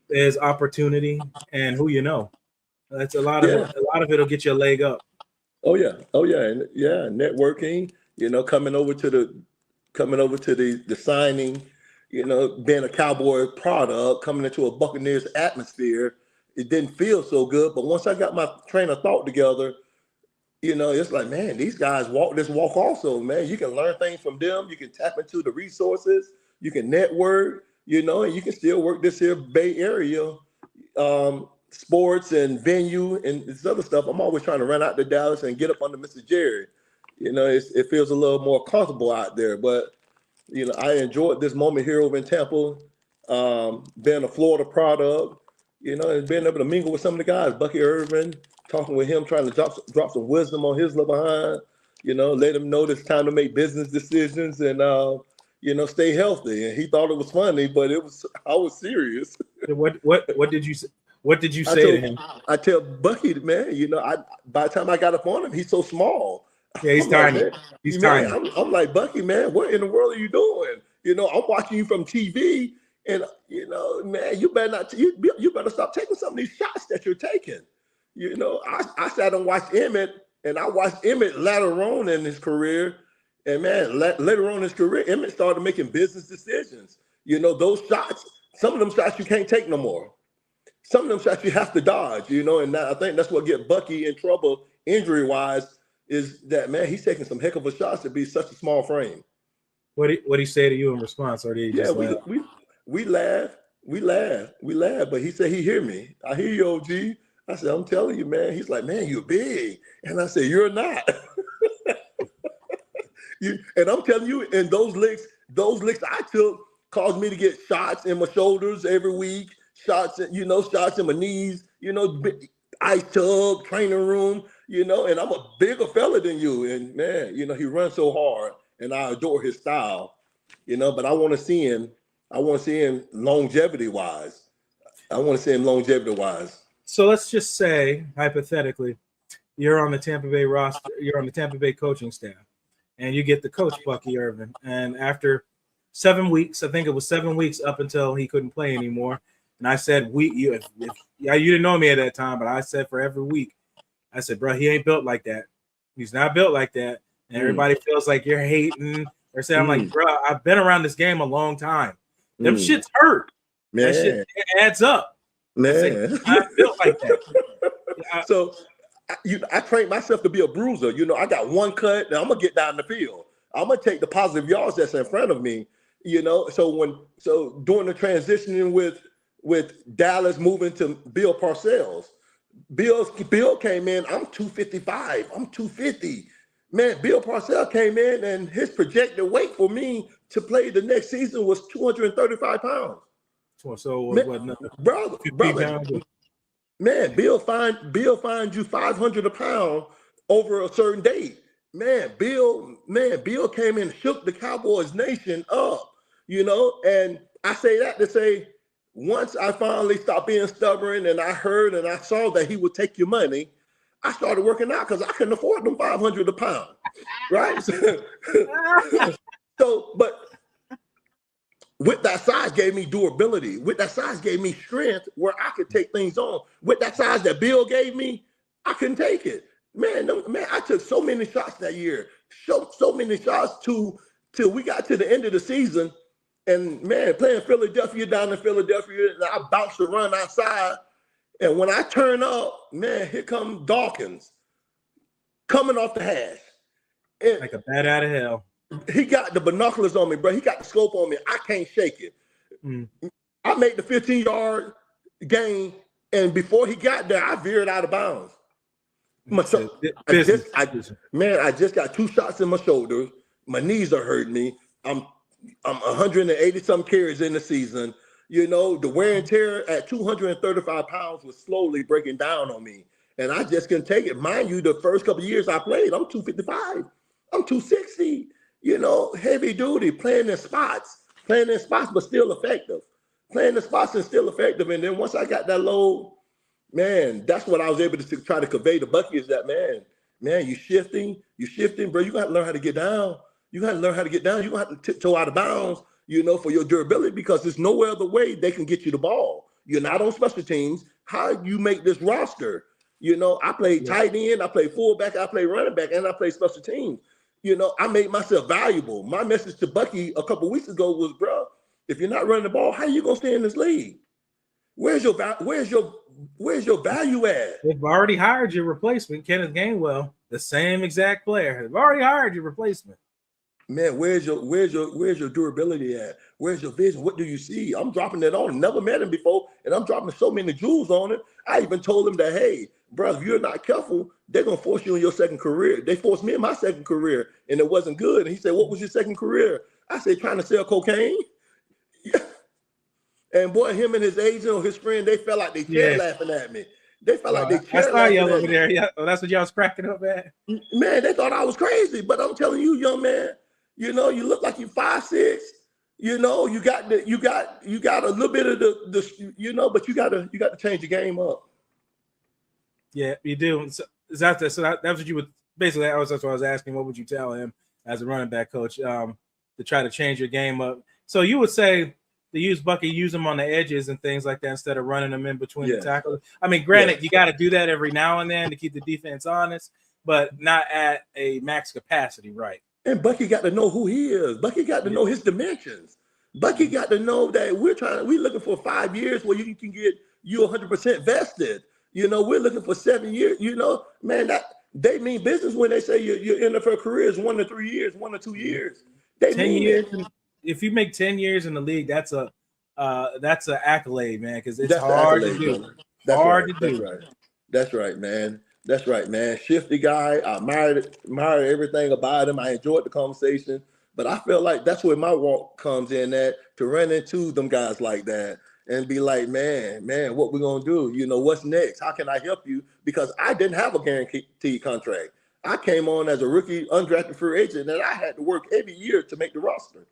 is opportunity and who you know. That's a lot of it. A lot of it'll get you a leg up. Oh yeah, and networking. Coming over to the signing. Being a Cowboy product, coming into a Buccaneers atmosphere, it didn't feel so good. But once I got my train of thought together, it's like, man, these guys walk this walk also, man. You can learn things from them. You can tap into the resources. You can network, and you can still work this here Bay Area sports and venue and this other stuff. I'm always trying to run out to Dallas and get up under Mr. Jerry. It feels a little more comfortable out there. But, I enjoyed this moment here over in Tampa, being a Florida product, and being able to mingle with some of the guys, Bucky Irvin, talking with him, trying to drop some wisdom on his little behind, let him know it's time to make business decisions and, stay healthy. And he thought it was funny, but I was serious. What did you say? What did you say to him? I tell Bucky, man, by the time I got up on him, he's so small. Yeah, he's tiny. He's tiny. I'm like, Bucky, man, what in the world are you doing? I'm watching you from TV, and man, you better stop taking some of these shots that you're taking. I sat and watched Emmett, and I watched Emmett later on in his career, and man, later on in his career, Emmett started making business decisions. Those shots, some of them shots you can't take no more. Some of them shots you have to dodge, and I think that's what get Bucky in trouble injury-wise, is that, man, he's taking some heck of a shots to be such a small frame. What he say to you in response, or did he just laugh? We laugh, but he said he hear me. I hear you, OG. I said, I'm telling you, man. He's like, man, you're big. And I said, you're not. And I'm telling you, and those licks I took caused me to get shots in my shoulders every week, shots in my knees, ice tub, training room, and I'm a bigger fella than you. And man, he runs so hard, and I adore his style, but I want to see him longevity wise. So let's just say, hypothetically, you're on the Tampa Bay roster, you're on the Tampa Bay coaching staff, and you get the coach, Bucky Irvin. And after 7 weeks, I think it was 7 weeks up until he couldn't play anymore. And I said, you didn't know me at that time, but I said for every week, I said, bro, he ain't built like that. He's not built like that. And everybody feels like you're hating or saying, I'm like, bro, I've been around this game a long time. Them shits hurt. Man. That shit adds up. Man. I'm not built like that. So I trained myself to be a bruiser. I got one cut, and I'm gonna get down the field. I'm gonna take the positive yards that's in front of me. So during the transitioning with Dallas moving to Bill Parcells, Bill came in. I'm 255. I'm 250. Man, Bill Parcells came in, and his projected weight for me to play the next season was 235 pounds. So man, brother, man, Bill fined you 500 a pound over a certain date. Man, Bill came in and shook the Cowboys nation up, and I say that to say, once I finally stopped being stubborn and I heard and I saw that he would take your money, I started working out because I couldn't afford them 500 a pound, right? But with that size gave me durability. With that size gave me strength where I could take things on. With that size that Bill gave me, I couldn't take it. Man, I took so many shots that year. So many shots till we got to the end of the season. And man, playing Philadelphia down in Philadelphia, and I bounced around outside. And when I turn up, man, here comes Dawkins coming off the hash. And like a bat out of hell. He got the binoculars on me, bro. He got the scope on me. I can't shake it. I made the 15-yard gain, and before he got there, I veered out of bounds. I just got 2 shots in my shoulder. My knees are hurting me. I'm 180 some carries in the season. You know, the wear and tear at 235 pounds was slowly breaking down on me. And I just couldn't take it. Mind you, the first couple of years I played, I'm 255. I'm 260. You know, heavy duty, playing in spots, but still effective. Playing the spots and still effective. And then once I got that load, man, that's what I was able to try to convey to Bucky is that, man, you shifting, bro. You got to learn how to get down. You got to learn how to get down. You got to tiptoe out of bounds, you know, for your durability, because there's no other way they can get you the ball. You're not on special teams. How you make this roster? You know, I play tight end, I play fullback, I play running back, and I play special teams. You know, I made myself valuable. My message to Bucky a couple weeks ago was, bro, if you're not running the ball, how you gonna stay in this league? Where's your value at? They've already hired your replacement, Kenneth Gainwell, the same exact player. They've already hired your replacement. Man, where's your durability at? Where's your vision? What do you see? I'm dropping it on him. Never met him before, and I'm dropping so many jewels on it. I even told him that, hey, bro, if you're not careful, they're gonna force you in your second career. They forced me in my second career, and it wasn't good. And he said, "What was your second career?" I said, "Trying to sell cocaine." Yeah. And boy, him and his agent or his friend, they felt like they chair laughing at me. They felt like they chair laughing y'all at over me. there. Yeah, that's what y'all was cracking up at. Man, they thought I was crazy, but I'm telling you, young man, you know, you look like you're 5'6". You know, you got a little bit of the you know, but you got to change the game up. Yeah, you do. So that's what you would basically. That's what I was asking. What would you tell him as a running back coach to try to change your game up? So you would say to use Bucky, use him on the edges and things like that instead of running them in between the tackles. I mean, granted, you got to do that every now and then to keep the defense honest, but not at a max capacity, right? And Bucky got to know who he is. Bucky got to know his dimensions. Bucky got to know that we're looking for 5 years where you can get you 100% vested. You know, we're looking for 7 years. You know, man, that they mean business when they say your NFL career is 1 to 3 years, 1 to 2 years. They 10 years. If you make 10 years in the league, that's an accolade, man, because it's hard to do. That's right, man. That's right, man. Shifty guy. I admired everything about him. I enjoyed the conversation, but I felt like that's where my walk comes in at, to run into them guys like that and be like, man, what we gonna do? You know, what's next? How can I help you? Because I didn't have a guaranteed contract. I came on as a rookie, undrafted free agent, and I had to work every year to make the roster.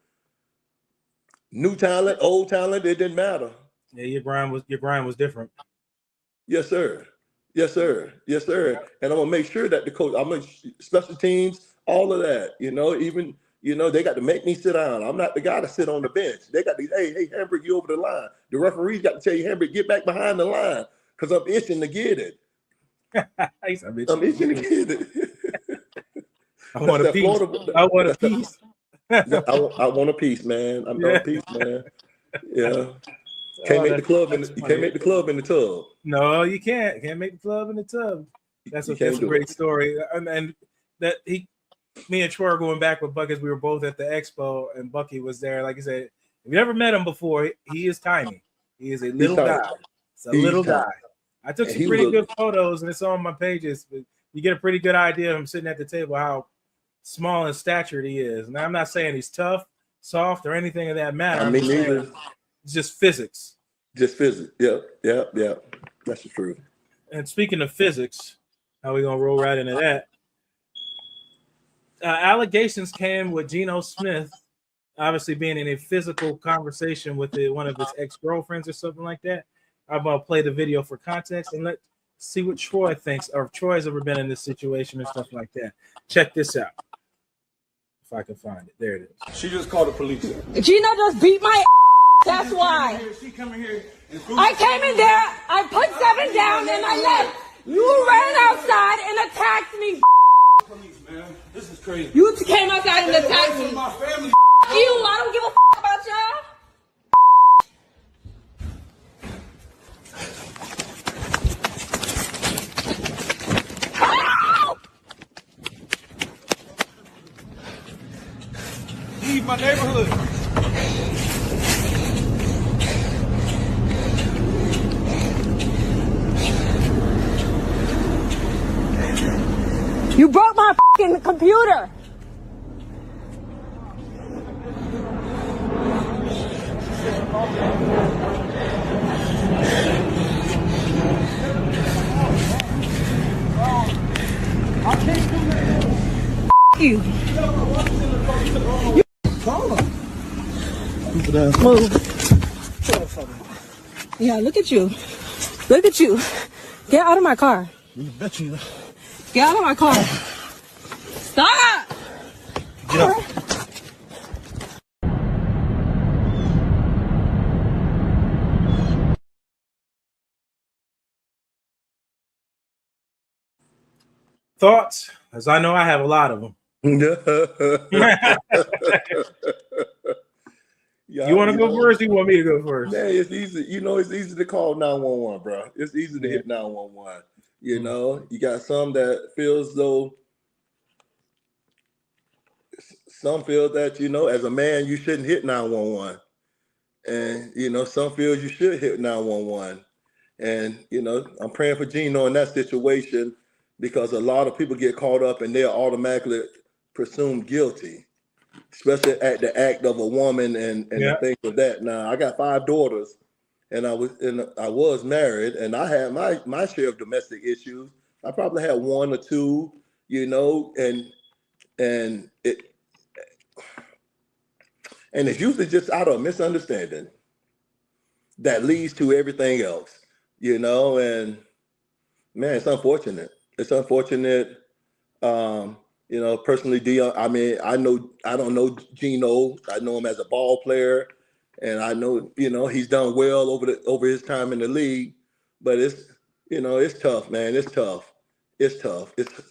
New talent, old talent, it didn't matter. Yeah, your grind was different. Yes, sir. Yes, sir. Yes, sir. And I'm gonna make sure that the coach, I'm gonna special teams, all of that. You know, even they got to make me sit down. I'm not the guy to sit on the bench. They got to, hey, Hambrick, you over the line. The referees got to tell you, Hambrick, get back behind the line, because I'm itching to get it. I'm itching to get it. I want a piece. I want a piece. I want a piece, man. I'm a piece, man. Yeah. Can't make the club in the tub. No, you can't. Can't make the club in the tub. That's a great story. And that me and Troy are going back with Bucky. We were both at the expo, and Bucky was there. Like I said, if you never met him before, he is tiny. He is a little guy. It's a little guy. I took some pretty good photos, and it's on my pages. But you get a pretty good idea of him sitting at the table, how small in stature he is. Now, I'm not saying he's tough, soft, or anything of that matter. I mean, neither. It's just physics. Just physics. Yep. That's the truth. And speaking of physics, how we gonna roll right into that? Allegations came with Geno Smith, obviously being in a physical conversation with one of his ex-girlfriends or something like that. I'm gonna play the video for context and let's see what Troy thinks, or if Troy's ever been in this situation and stuff like that. Check this out. If I can find it. There it is. She just called the police. Geno just beat my ass. That's why. She coming here. I came in there, I put 7 down, and I left. You ran outside and attacked me. Police, man. This is crazy. You came outside and attacked me. My family. You, I don't give a about y'all. Leave my neighborhood. You broke my fucking computer. you. Move. Yeah, look at you. Look at you. Get out of my car. Get out of my car. Stop. Get up. Thoughts? As I know I have a lot of them. Yeah, You want to go first or you want me to go first? Man, it's easy. It's easy to call 911, bro. It's easy to hit 911. You got some that feels though. Some feel that, as a man, you shouldn't hit 911. And, some feel you should hit 911. And, I'm praying for Geno in that situation because a lot of people get caught up and they're automatically presumed guilty, especially at the act of a woman and the things of that. Now, I got 5 daughters and I was married and I had my share of domestic issues. I probably had 1 or 2, and it's usually just out of misunderstanding that leads to everything else, and man, it's unfortunate. It's unfortunate. Personally, Dion, I mean, I don't know Geno. I know him as a ball player, and I know, he's done well over his time in the league, but it's tough, man. It's tough. It's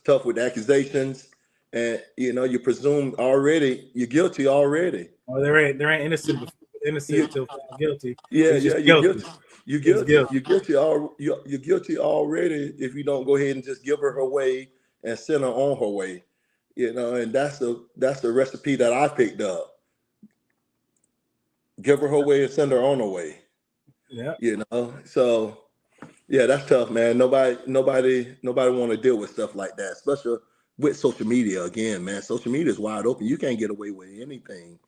tough with accusations, and you presume already you're guilty already. Oh, there ain't innocent till guilty. Yeah, You're guilty. guilty. You're guilty already if you don't go ahead and just give her way and send her on her way. And that's the recipe that I picked up. Give her way and send her on her way. Yeah. So yeah, that's tough, man. Nobody want to deal with stuff like that, especially with social media. Again, man, social media is wide open. You can't get away with anything.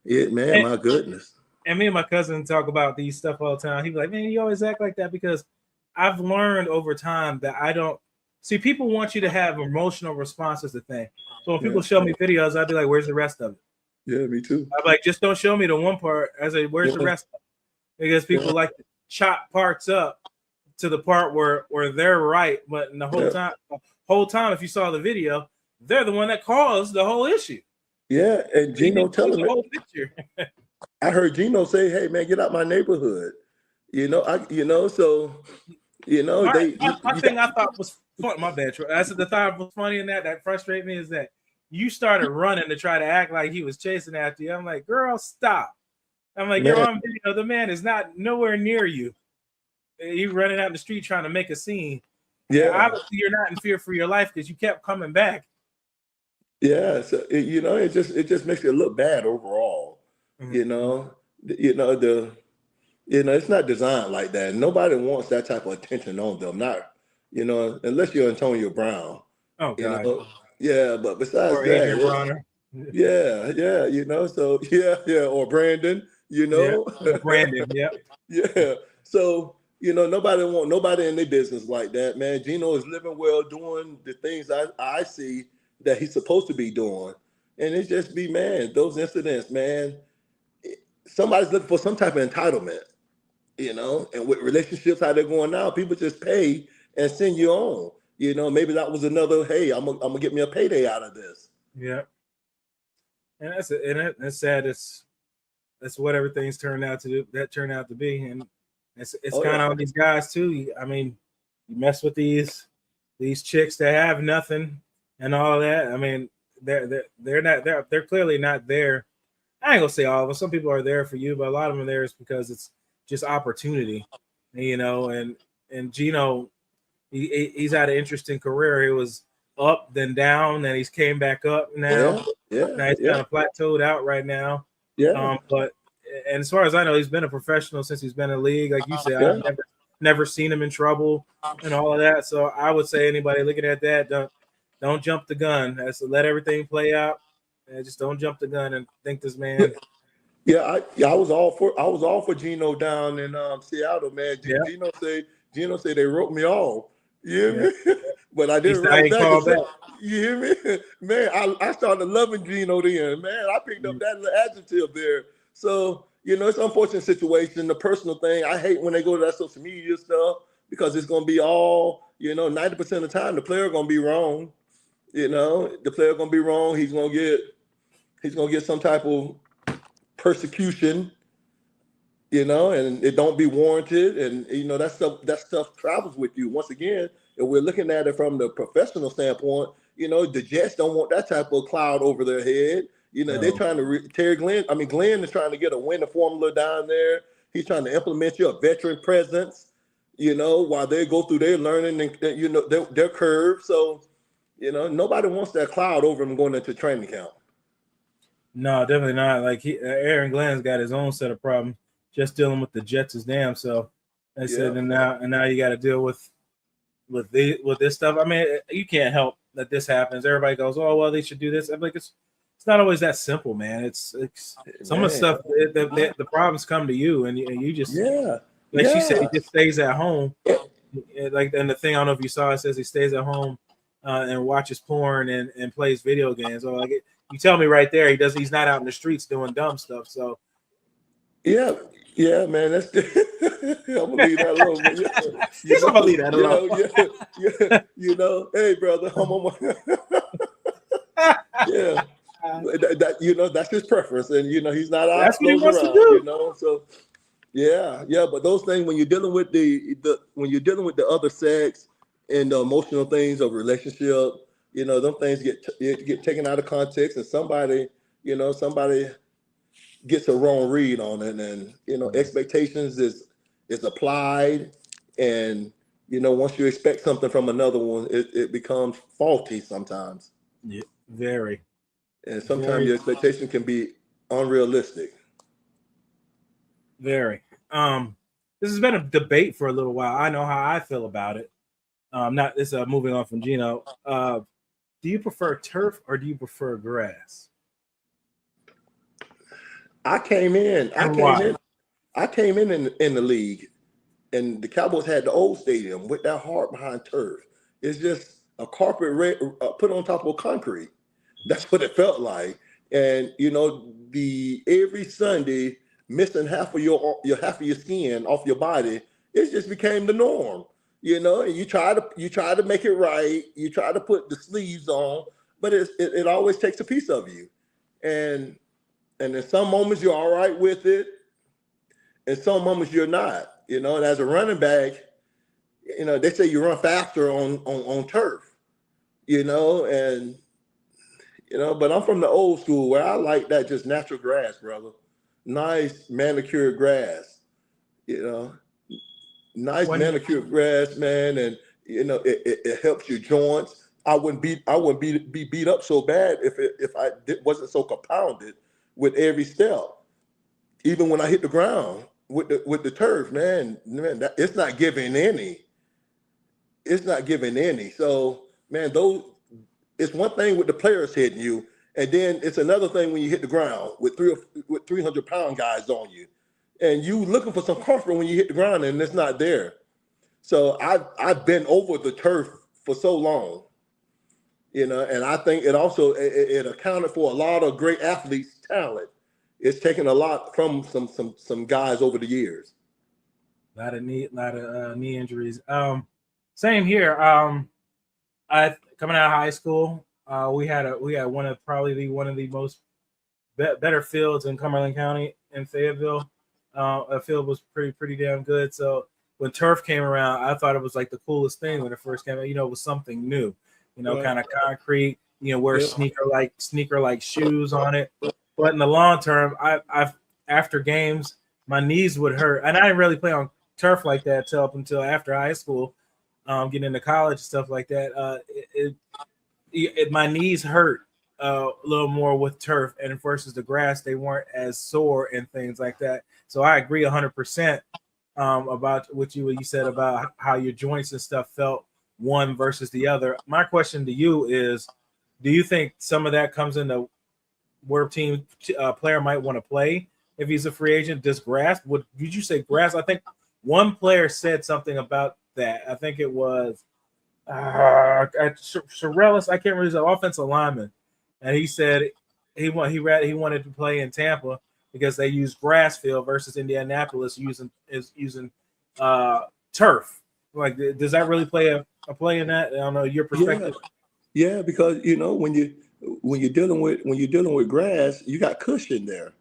My goodness. And me and my cousin talk about these stuff all the time. He's like, man, you always act like that because I've learned over time that I don't see people want you to have emotional responses to things. So when people show me videos, I'd be like, where's the rest of it? Yeah, me too. I'm like, just don't show me the one part. I say, where's the rest of it? Because people like to chop parts up to the part where they're right. But in the whole time, if you saw the video, they're the one that caused the whole issue. Yeah, and Geno telling the whole picture. I heard Geno say, "Hey man, get out my neighborhood." I thought was fun. My bad, Troy. I said the thought was funny in that frustrated me is that you started running to try to act like he was chasing after you. I'm like, girl, stop. I'm like, you're on video. The man is not nowhere near you. You're running out in the street trying to make a scene. Yeah, and obviously you're not in fear for your life because you kept coming back. Yeah, so it just makes it look bad overall. Mm-hmm. It's not designed like that. Nobody wants that type of attention on them. Not, unless you're Antonio Brown. Oh God. Yeah, but besides or that, or Brandon. Brandon. Yeah. Yeah. So nobody want nobody in their business like that, man. Geno is living well, doing the things I see that he's supposed to be doing, and it's just those incidents, man. Somebody's looking for some type of entitlement, and with relationships how they're going now, people just pay and send you on. Maybe that was another, hey, I'm gonna get me a payday out of this. Yeah, and that's sad. That's what everything's turned out to be, and it's kind of on these guys too. I mean, you mess with these chicks that have nothing and all that. I mean, they're clearly not there. I ain't gonna say all of them. Some people are there for you, but a lot of them are there is because it's just opportunity, And Geno, he's had an interesting career. He was up, then down, then he's came back up now. Now he's kind of plateaued out right now. Yeah. But as far as I know, he's been a professional since he's been in the league. Like you said, I've never seen him in trouble and all of that. So I would say anybody looking at that, don't jump the gun. Let everything play out. And just don't jump the gun and think this man. I was all for Geno down in Seattle, man. Geno said they wrote me off. Yeah. but I He's didn't not write back. called back. You hear me? Man, I started loving Geno then. Man, I picked up that little adjective there. So, it's an unfortunate situation, the personal thing. I hate when they go to that social media stuff because it's going to be all, 90% of the time the player going to be wrong. The player going to be wrong. He's going to get some type of persecution, and it don't be warranted. And, that stuff travels with you. Once again, if we're looking at it from the professional standpoint, the Jets don't want that type of cloud over their head. They're trying to Glenn is trying to get a winning formula down there. He's trying to implement a veteran presence, while they go through their learning and, their curve. So, nobody wants that cloud over them going into training camp. No, definitely not. Like Aaron Glenn's got his own set of problems just dealing with the Jets' his damn self. They said, and now you got to deal with this stuff. I mean, you can't help that this happens. Everybody goes, "Oh, well, they should do this." I'm like, it's not always that simple, man. It's some of the stuff. The problems come to you, and you just she said, he just stays at home. Like, and the thing, I don't know if you saw, it says he stays at home and watches porn and plays video games. So, like, you tell me right there, he's not out in the streets doing dumb stuff. So, yeah, man, that's good. I'm gonna leave that alone. I'm gonna leave that alone. Hey, brother, I'm on my that's his preference, and he's not out. That's what he wants to do. So but those things, when you're dealing with the other sex and the emotional things of relationship, them things get taken out of context, and somebody gets a wrong read on it, and expectations is applied, and once you expect something from another one, it becomes faulty sometimes. Yeah, very. And sometimes your expectation can be unrealistic. Very. This has been a debate for a little while. I know how I feel about it. Moving on from Geno. Do you prefer turf or do you prefer grass? I came in the league, and the Cowboys had the old stadium with that heart behind turf. It's just a carpet put on top of concrete. That's what it felt like. And every Sunday missing half of your skin off your body, it just became the norm. And you try to make it right. You try to put the sleeves on, but it always takes a piece of you. And in some moments you're all right with it, and some moments you're not. And as a running back, they say you run faster on turf. But I'm from the old school where I like that just natural grass, brother. Nice manicured grass. Manicured grass, man, and it helps your joints. I wouldn't be beat up so bad if I wasn't so compounded with every step. Even when I hit the ground with the turf, man, it's not giving any. It's not giving any. So, man, it's one thing with the players hitting you, and then it's another thing when you hit the ground with 300-pound guys on you, and you looking for some comfort when you hit the ground, and it's not there. So I've been over the turf for so long, and I think it also it accounted for a lot of great athletes' talent. It's taken a lot from some guys over the years. A lot of knee injuries. Same here. Coming out of high school, we had one of the most better fields in Cumberland County in Fayetteville. A field was pretty damn good. So when turf came around, I thought it was like the coolest thing when it first came out. It was something new. Kind of concrete. Wear sneaker like shoes on it. But in the long term, I've after games, my knees would hurt, and I didn't really play on turf like that up until after high school. Getting into college and stuff like that, my knees hurt a little more with turf, and versus the grass, they weren't as sore and things like that. So I agree 100% about what you said about how your joints and stuff felt one versus the other. My question to you is, do you think some of that comes into where team player might want to play if he's a free agent? Does grass? Did you say grass? I think one player said something about that. I think it was Sorellis, I can't remember, he's an offensive lineman, and he said he wanted to play in Tampa because they use grass field versus Indianapolis using turf. Like, does that really play a play in that? I don't know your perspective. Yeah, because when you're dealing with grass, you got cushion there.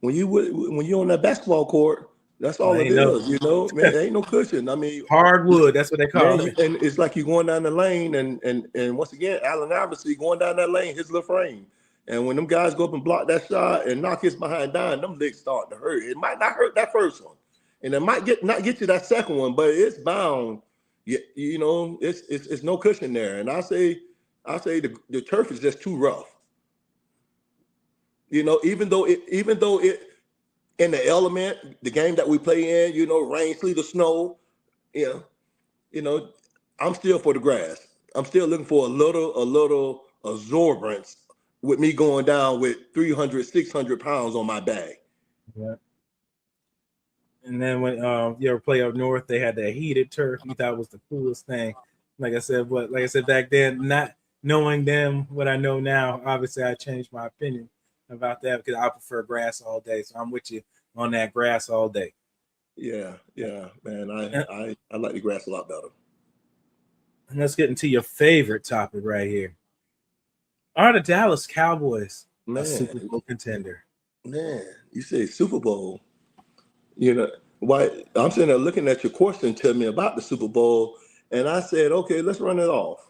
When you're on that basketball court, that's all it is. Man, there ain't no cushion. I mean, hardwood. That's what they call it. And it's like you're going down the lane, and once again, Allen Iverson going down that lane, his little frame. And when them guys go up and block that shot and knock his behind down, them legs start to hurt. It might not hurt that first one, and it might not get you that second one, but it's bound. It's no cushion there. And I say the turf is just too rough. Even though it in the element, the game that we play in, rain, sleet, or snow, I'm still for the grass. I'm still looking for a little absorbance with me going down with 300, 600 pounds on my back. Yeah. And then when you ever play up north, they had that heated turf. You thought was the coolest thing. Like I said back then, not knowing them what I know now, obviously I changed my opinion about that because I prefer grass all day. So I'm with you on that grass all day. Yeah, man. I like the grass a lot better. And let's get into your favorite topic right here. Are the Dallas Cowboys a Super Bowl contender? Man, you say Super Bowl. Why I'm sitting there looking at your question, tell me about the Super Bowl, and I said, okay, let's run it off.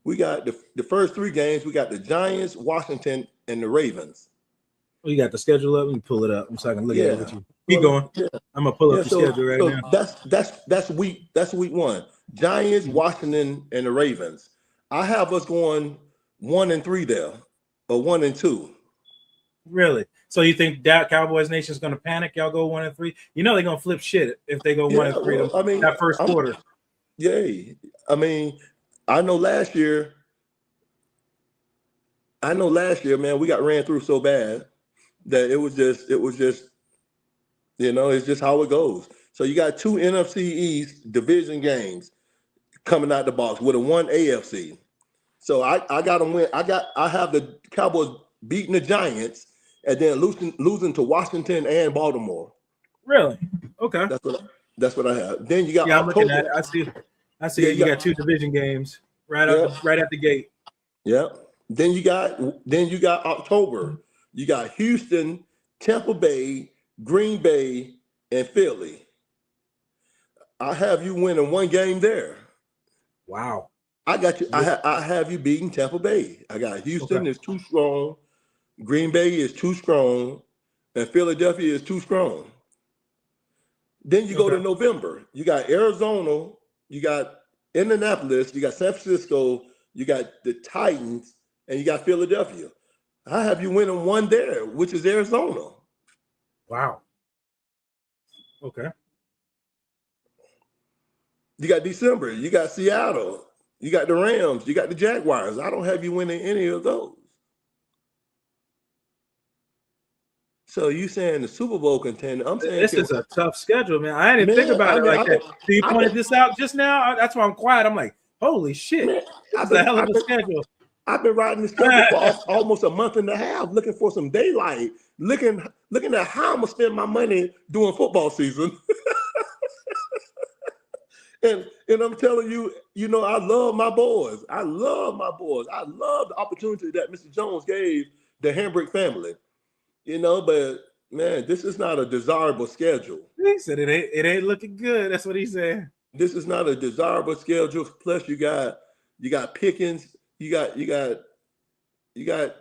We got the first three games. We got the Giants, Washington, and the Ravens. Oh, you got the schedule up? Let me pull it up so I can look at it with you. Keep going. Yeah. I'm gonna pull up the schedule right now. That's week one. Giants, Washington, and the Ravens. I have us going 1-3 there, or 1-2. Really? So you think that Cowboys Nation is going to panic? Y'all go 1-3. They're going to flip shit if they go 1-3. Well, I mean, that first quarter. Yay! I mean, I know last year, man, we got ran through so bad that it was just, it's just how it goes. So you got two NFC East division games coming out the box with a one AFC. So I got them win. I have the Cowboys beating the Giants and then losing to Washington and Baltimore. Really? Okay. That's what I have. Then you got I'm looking at it. I see you got two division games right at the gate. Yeah. Then you got October. You got Houston, Tampa Bay, Green Bay, and Philly. I have you winning one game there. Wow. I got you. I have you beating Tampa Bay. I got Houston is too strong, Green Bay is too strong, and Philadelphia is too strong. Then you go to November. You got Arizona, you got Indianapolis, you got San Francisco, you got the Titans, and you got Philadelphia. I have you winning one there, which is Arizona. Wow. Okay. You got December, you got Seattle, you got the Rams, you got the Jaguars. I don't have you winning any of those. So you saying the Super Bowl contender? I'm saying this is a tough schedule, man. I didn't think about it like that. So you pointed this out just now. That's why I'm quiet. I'm like, holy shit! That's a hell of a schedule. I've been riding this schedule for almost a month and a half, looking for some daylight, looking at how I'm gonna spend my money during football season. And I'm telling you, I love my boys. I love the opportunity that Mr. Jones gave the Hambrick family. But man, this is not a desirable schedule. He said it ain't looking good. That's what he said. This is not a desirable schedule. Plus, you got Pickens. You got your guy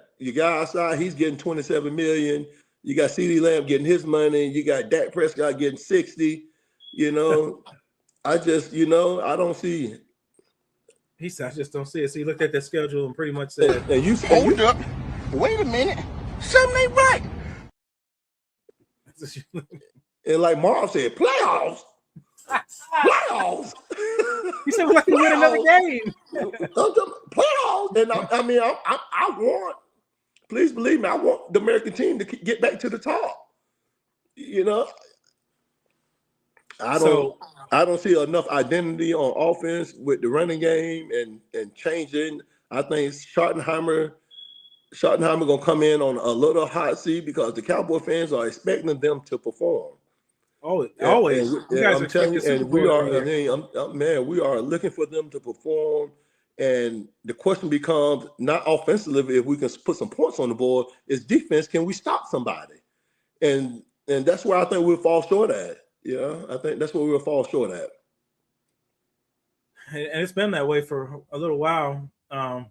outside. He's getting $27 million. You got CeeDee Lamb getting his money. You got Dak Prescott getting 60. I just, I don't see it. He said, I just don't see it. So he looked at the schedule and pretty much said, Hold up. Wait a minute. Something ain't right. And like Marv said, playoffs. Playoffs. He said, we're not going to win another game. Playoffs. And I want, please believe me, I want the American team to get back to the top. I don't see enough identity on offense with the running game and changing. I think Schottenheimer gonna come in on a little hot seat because the Cowboy fans are expecting them to perform. Oh, always. And, you guys I'm expect telling you, Super and we Bowl are. every year. Man, we are looking for them to perform. And the question becomes not offensively if we can put some points on the board. Is defense? Can we stop somebody? And that's where I think we'll fall short at. Yeah, I think that's where we'll fall short at. And it's been that way for a little while. For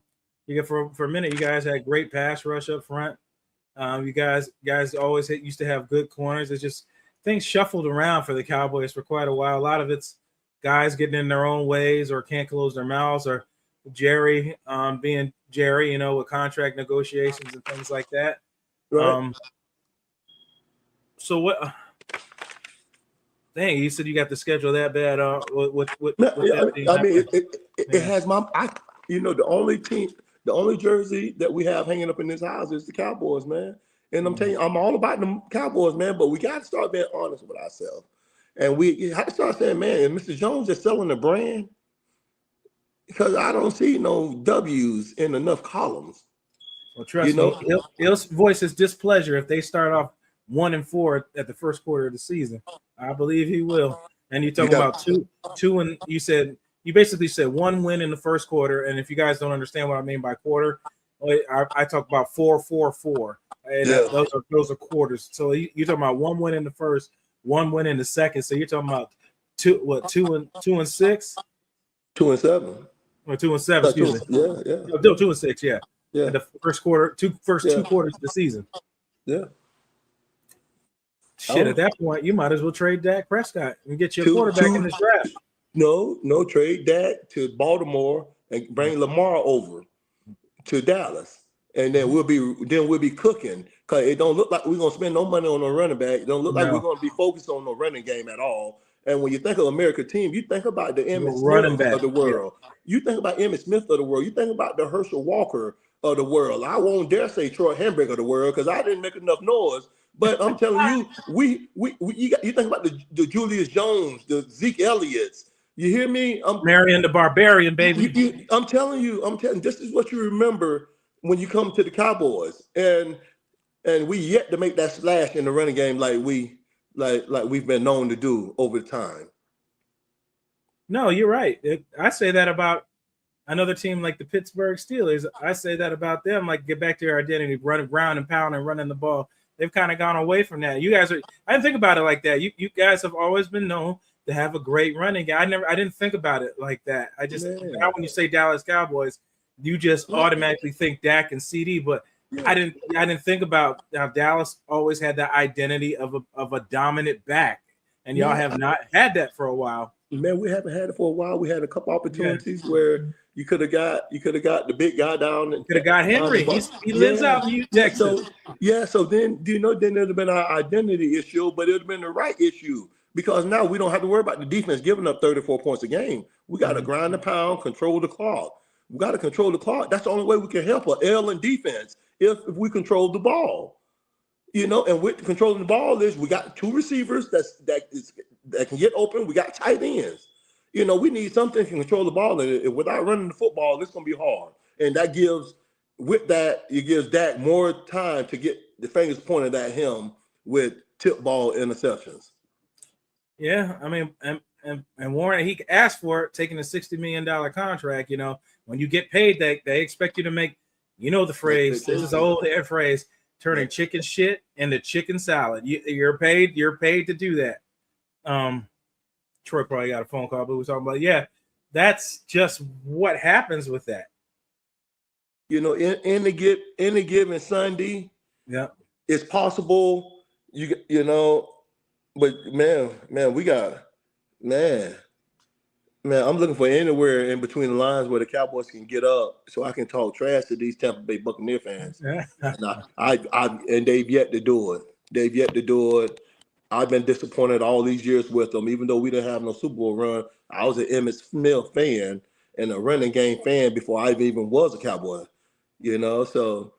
a minute, you guys had great pass rush up front. You guys always used to have good corners. It's just things shuffled around for the Cowboys for quite a while. A lot of it's guys getting in their own ways or can't close their mouths, or Jerry being Jerry, with contract negotiations and things like that. Right. So what? Dang, you said you got the schedule that bad. It has the only jersey that we have hanging up in this house is the Cowboys, man. And I'm telling you, I'm all about them Cowboys, man. But we got to start being honest with ourselves, and we have to start saying, man, is Mr. Jones just selling the brand? Because I don't see no W's in enough columns. Well, trust me, he'll voice his displeasure if they start off 1-4 at the first quarter of the season. I believe he will. And you're talking about two, and you basically said one win in the first quarter. And if you guys don't understand what I mean by quarter, I talk about 4-4-4, and those are quarters. So you're talking about one win in the first, one win in the second. So you're talking about 2 and 6, 2 and 7, or 2 and 7. Excuse me. Yeah. No, 2 and 6. Yeah. Yeah. In the first quarter, first 2 quarters of the season. Yeah. Shit, at that point, you might as well trade Dak Prescott and get your quarterback in this draft. No, trade Dak to Baltimore and bring Lamar over to Dallas, and then we'll be cooking, because it don't look like we're gonna spend no money on a running back. It don't look like we're gonna be focused on the running game at all. And when you think of American team, you think about the Emmitt Smith of the world. You think about Emmitt Smith of the world. You think about the Herschel Walker of the world. I won't dare say Troy Hambrick of the world because I didn't make enough noise. But I'm telling you, you think about the Julius Jones, the Zeke Elliott's. You hear me? Marion the Barbarian, baby. I'm telling you, this is what you remember when you come to the Cowboys. And we yet to make that splash in the running game like we've been known to do over time. No, you're right. I say that about another team like the Pittsburgh Steelers. I say that about them, like get back to your identity, running ground and pound and running the ball. They've kind of gone away from that. You guys I didn't think about it like that. You guys have always been known to have a great running game. I didn't think about it like that. Now when you say Dallas Cowboys, you just automatically think Dak and CD, but I didn't think about how Dallas always had that identity of a dominant back, and y'all have not had that for a while. Man, we haven't had it for a while. We had a couple opportunities where you could have got the big guy down. Could have got Henry. He lives out in Texas. So then then it'd have been our identity issue, but it'd have been the right issue, because now we don't have to worry about the defense giving up 34 points a game. We got to grind the pound, control the clock. We got to control the clock. That's the only way we can help an L in defense if we control the ball. And with controlling the ball is we got 2 receivers that can get open. We got tight ends. We need something that can control the ball. And without running the football, it's going to be hard. And it gives Dak more time to get the fingers pointed at him with tip ball interceptions. Yeah, I mean, and Warren, he asked for it, taking a $60 million contract. When you get paid, they expect you to make, the phrase. This is an old air phrase. Turning chicken shit into chicken salad. You're paid to do that. Troy probably got a phone call, but we were talking about, that's just what happens with that. In a given Sunday, it's possible, but man, we got, I'm looking for anywhere in between the lines where the Cowboys can get up so I can talk trash to these Tampa Bay Buccaneer fans. And they've yet to do it. I've been disappointed all these years with them, even though we didn't have no Super Bowl run. I was an Emmitt Smith fan and a running game fan before I even was a Cowboy. So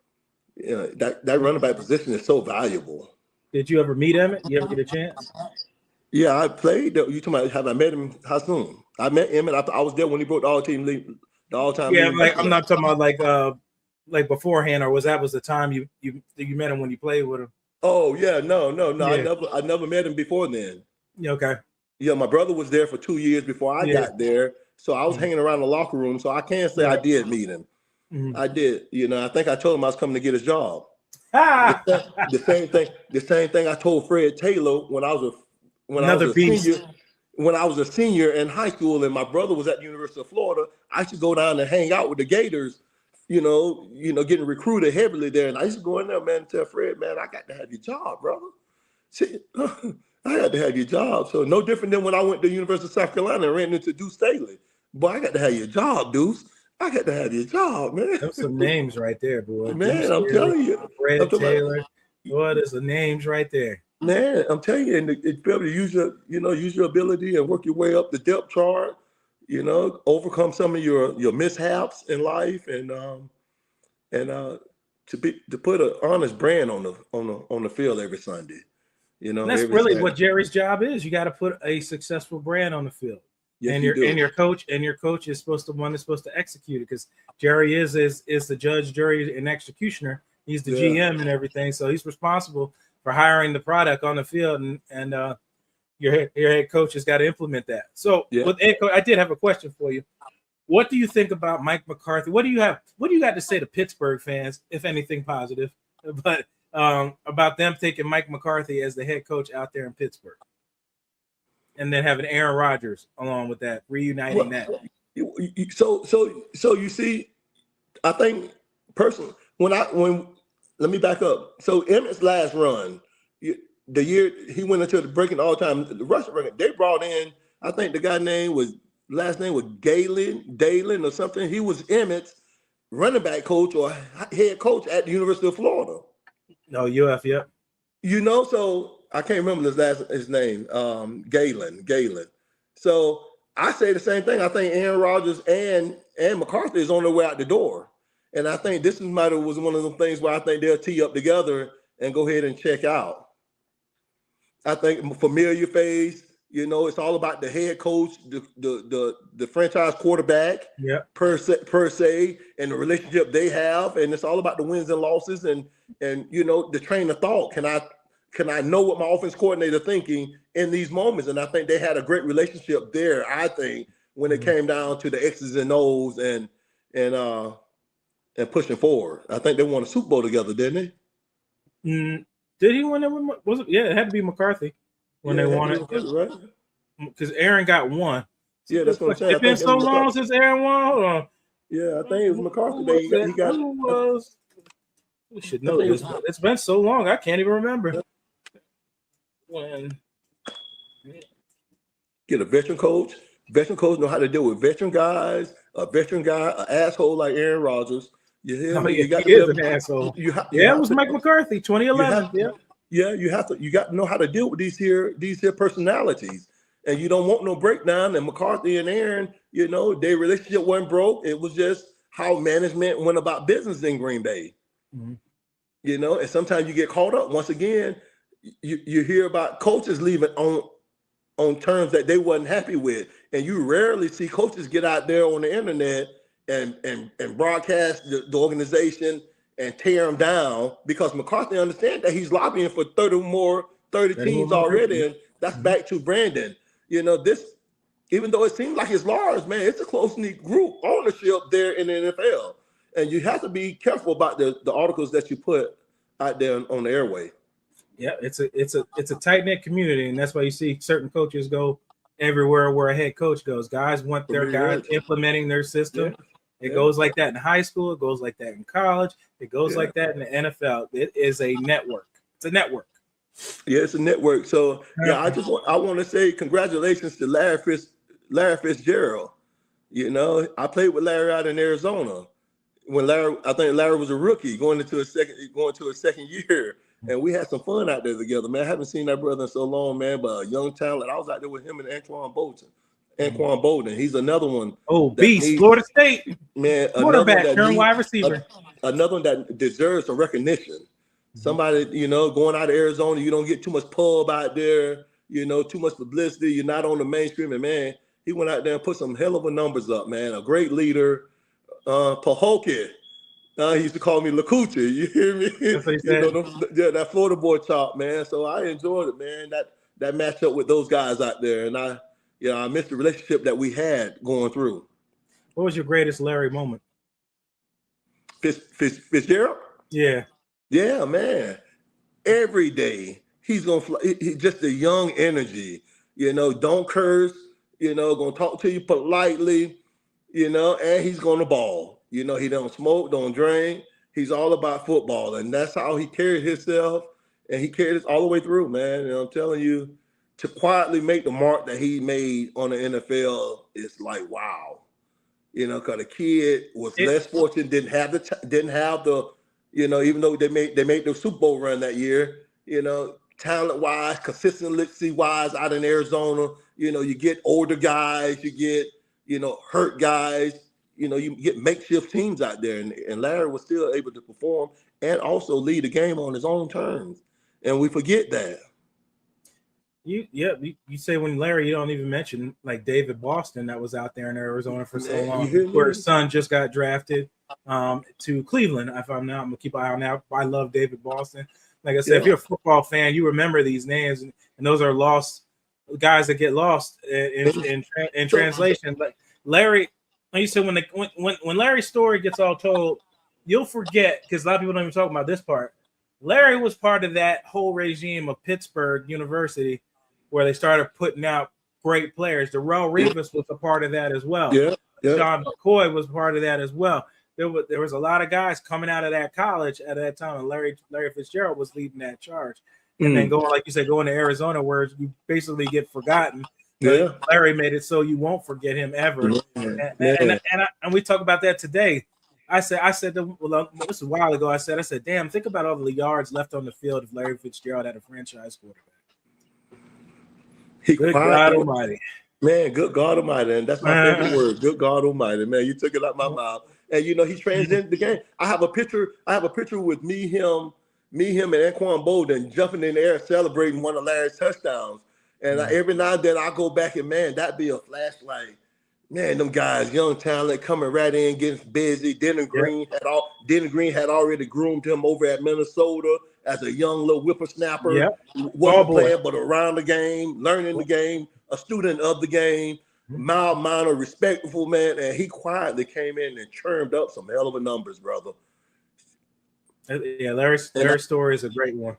that running back position is so valuable. Did you ever meet Emmitt? You ever get a chance? Yeah, I played. You talking about have I met him? How soon? I met him, and I was there when he broke the all-time Yeah, leading like I'm record. not talking about like beforehand, or was the time you met him when you played with him? Oh yeah, no. Yeah. I never met him before then. Yeah, okay. Yeah, my brother was there for 2 years before I Yeah. got there, so I was hanging around the locker room. So I can't say I Right. did meet him. Mhm. I did. I think I told him I was coming to get his job. Ah! The same thing I told Fred Taylor when I was Another a beast. senior. When I was a senior in high school and my brother was at the University of Florida, I used to go down and hang out with the Gators, getting recruited heavily there. And I used to go in there, man, and tell Fred, man, I got to have your job, brother. See, I got to have your job. So no different than when I went to the University of South Carolina and ran into Deuce Staley. Boy, I got to have your job, Deuce. I got to have your job, man. There's some names right there, boy. Man, I'm telling you. Fred Taylor. Boy, there's the names right there. Man, I'm telling you, and it's be able to use your ability and work your way up the depth chart, overcome some of your mishaps in life, and to put an honest brand on the field every Sunday. And that's really Saturday. What Jerry's job is. You got to put a successful brand on the field. Yes, and your coach is supposed to execute it, because Jerry is the judge, jury, and executioner. He's the GM and everything, so he's responsible for hiring the product on the field, and your head coach has got to implement that. So with head coach, I did have a question for you. What do you think about Mike McCarthy? What do you got to say to Pittsburgh fans, if anything positive, but about them taking Mike McCarthy as the head coach out there in Pittsburgh, and then having Aaron Rodgers along with that, reuniting that? So you see, I think personally, let me back up. So Emmett's last run, the year he went into the breaking all-time the rushing record, they brought in, I think the guy last name was Dalen or something. He was Emmett's running back coach or head coach at the University of Florida. No, UF, yep. So I can't remember his name, Galen. So I say the same thing. I think Aaron Rodgers and McCarthy is on their way out the door. And I think this was one of the things where I think they'll tee up together and go ahead and check out. I think familiar face, it's all about the head coach, the franchise quarterback, per se, and the relationship they have, and it's all about the wins and losses, and the train of thought. Can I know what my offense coordinator thinking in these moments? And I think they had a great relationship there. I think when it came down to the X's and O's and pushing forward. I think they won a Super Bowl together, didn't they? Did he win it? Was it? Yeah, it had to be McCarthy when they won it, right? Because Aaron got one. Yeah, that's what I'm saying. It's been so long since Aaron won. Hold on. Yeah, I think it was McCarthy. Who was? We should know this. It's been so long, I can't even remember. When get a veteran coach. Veteran coach know how to deal with veteran guys. A veteran guy, an asshole like Aaron Rodgers. You hear me? He is an asshole. It was Mike McCarthy, 2011. You got to know how to deal with these here personalities, and you don't want no breakdown. And McCarthy and Aaron, their relationship wasn't broke. It was just how management went about business in Green Bay. Mm-hmm. And sometimes you get caught up. Once again, you hear about coaches leaving on terms that they wasn't happy with, and you rarely see coaches get out there on the internet and broadcast the organization and tear them down, because McCarthy understands that he's lobbying for 30 teams already, and that's back to Brandon. This, even though it seems like it's large, man, it's a close-knit group ownership there in the NFL, and you have to be careful about the articles that you put out there on the airway. Yeah, it's a tight-knit community, and that's why you see certain coaches go everywhere where a head coach goes. Guys want their guys implementing their system. Yeah. It goes like that in high school. It goes like that in college. It goes like that in the NFL. It is a network. It's a network. Yeah, it's a network. So I want to say congratulations to Larry Fitzgerald. I played with Larry out in Arizona when I think Larry was a rookie going to his second year. And we had some fun out there together, man. I haven't seen that brother in so long, man, but a young talent. I was out there with him and Anquan Bolden. He's another one. Oh, beast, Florida State. Man, quarterback, turn wide receiver. Another one that deserves some recognition. Somebody, going out of Arizona, you don't get too much pub out there. too much publicity. You're not on the mainstream. And, man, he went out there and put some hell of a numbers up, man. A great leader. Pahokee. He used to call me Lakucha. You hear me? That's what he said. That Florida boy chop, man. So I enjoyed it, man. That matchup with those guys out there. And I missed the relationship that we had going through. What was your greatest Larry moment? Fitzgerald? Yeah. Yeah, man. Every day he's gonna fly. He just a young energy. Don't curse. Gonna talk to you politely. And he's gonna ball. He don't smoke, don't drink. He's all about football, and that's how he carried himself. And he carried it all the way through, man. And I'm telling you, to quietly make the mark that he made on the NFL is like wow. Because the kid was less fortunate, didn't have the, even though they made the Super Bowl run that year, talent-wise, consistency-wise out in Arizona, you get older guys, you get, hurt guys, you get makeshift teams out there. And Larry was still able to perform and also lead the game on his own terms. And we forget that. You say when Larry, you don't even mention like David Boston that was out there in Arizona for so long, where his son just got drafted to Cleveland. If I'm not, I'm gonna keep an eye on that. I love David Boston. Like I said, if you're a football fan, you remember these names, and those are lost guys that get lost in translation. But Larry, like you said, when Larry's story gets all told, you'll forget because a lot of people don't even talk about this part. Larry was part of that whole regime of Pittsburgh University, where they started putting out great players. Darrelle Revis was a part of that as well. Yeah. John McCoy was part of that as well. There was a lot of guys coming out of that college at that time, and Larry Fitzgerald was leading that charge. And then going, like you said, going to Arizona, where you basically get forgotten. Yeah. Larry made it so you won't forget him ever. And we talk about that today. I said, this was a while ago. I said, damn, think about all the yards left on the field if Larry Fitzgerald had a franchise quarterback. Good God Almighty. Man, good God Almighty. And that's my favorite word. Good God Almighty. Man, you took it out my mouth. And he transcended the game. I have a picture with me, him, and Anquan Bolden jumping in the air celebrating one of Larry's touchdowns. And every now and then I go back and, man, that'd be a flashlight. Man, them guys, young talent, coming right in, getting busy. Dennis Green had already groomed him over at Minnesota as a young little whippersnapper. Yep. Wasn't playing, but around the game, learning the game, a student of the game, mild-mannered, respectful man, and he quietly came in and churned up some hell of a numbers, brother. Yeah, Larry's story is a great one.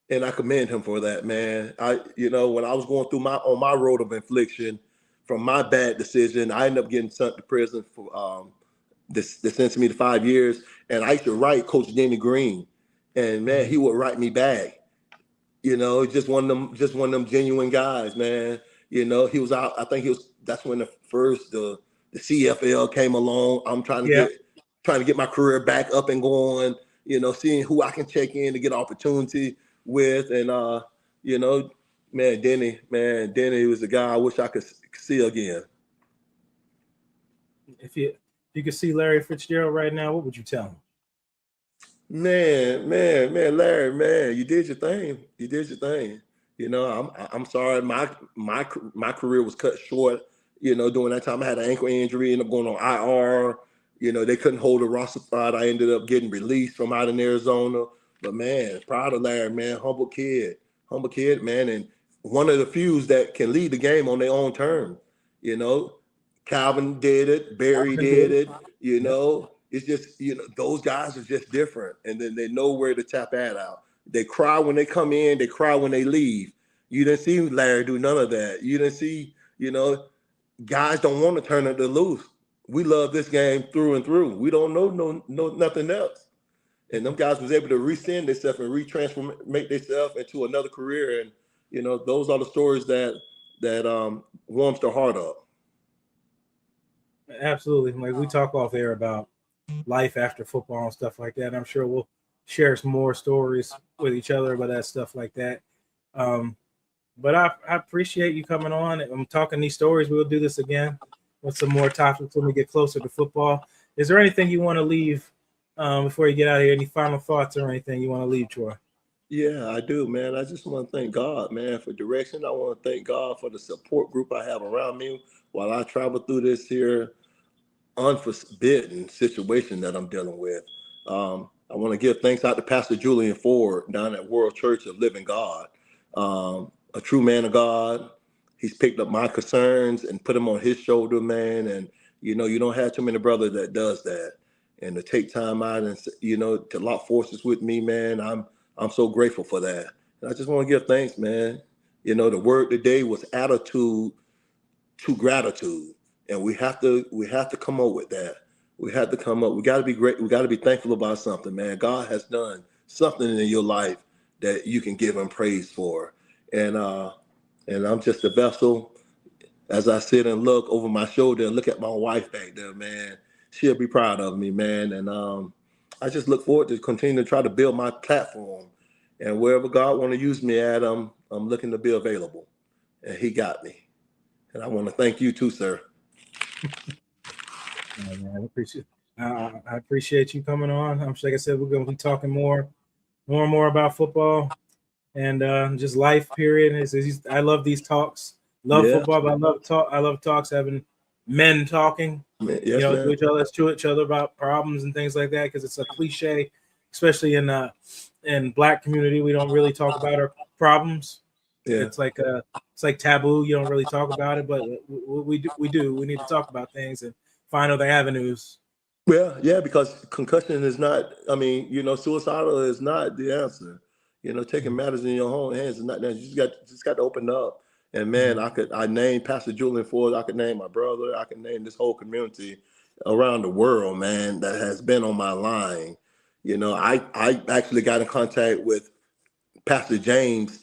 And I commend him for that, man. When I was going through on my road of affliction, from my bad decision, I ended up getting sent to prison for they sentenced me to 5 years. And I used to write Coach Denny Green, and man, he would write me back. Just one of them genuine guys, man. He was out. I think that's when the CFL came along. I'm trying to get my career back up and going. Seeing who I can check in to get opportunity with, and man, Denny was a guy I wish I could see again. If you could see Larry Fitzgerald right now, what would you tell him? Man, Larry, man, you did your thing. I'm sorry, my career was cut short. During that time I had an ankle injury, ended up going on IR. They couldn't hold a roster spot. I ended up getting released from out in Arizona. But man, proud of Larry, man, humble kid, man, and one of the few that can lead the game on their own terms. Calvin did it, Barry did it. It's just those guys are just different, and then they know where to tap that out. They cry when they come in, they cry when they leave. You didn't see Larry do none of that. You didn't see, guys don't want to turn it loose. We love this game through and through. We don't know nothing else. And them guys was able to rescind themselves and make themselves into another career. And, those are the stories that warms their heart up. Absolutely. Like we talk off air about life after football and stuff like that. I'm sure we'll share some more stories with each other about that stuff like that. But I appreciate you coming on. I'm talking these stories. We'll do this again with some more topics when we get closer to football. Is there anything you want to leave before you get out of here? Any final thoughts or anything you want to leave, Troy? Yeah, I do, man. I just want to thank God, man, for direction. I want to thank God for the support group I have around me while I travel through this here unforbidden situation that I'm dealing with. I want to give thanks out to Pastor Julian Ford down at World Church of Living God, a true man of God. He's picked up my concerns and put them on his shoulder, man. And, you know, you don't have too many brothers that does that. And to take time out and, you know, to lock forces with me, man, I'm so grateful for that. And I just want to give thanks, man. You know, the word today was attitude to gratitude. And we have to come up with that. We have to come up. We got to be great. We got to be thankful about something, man. God has done something in your life that you can give him praise for. And I'm just a vessel. As I sit and look over my shoulder and look at my wife back there, man, she'll be proud of me, man. And I just look forward to continue to try to build my platform. And wherever God want to use me at, I'm looking to be available. And he got me. And I want to thank you too, sir. Yeah, man, I appreciate you coming on. Like I said, we're going to be talking more and more about football and just life. Period. I love these talks. Love football, but I love talks. Having men talking, Yes, to each other about problems and things like that. Because it's a cliche, especially in Black community, we don't really talk about our problems. Yeah. It's like taboo. You don't really talk about it, but we do. We need to talk about things and find other avenues. Well, yeah, because concussion is not, suicidal is not the answer. Taking matters in your own hands is not that. You just got to open up. And man, I name Pastor Julian Ford, I could name my brother, I could name this whole community around the world, man, that has been on my line. I actually got in contact with Pastor James.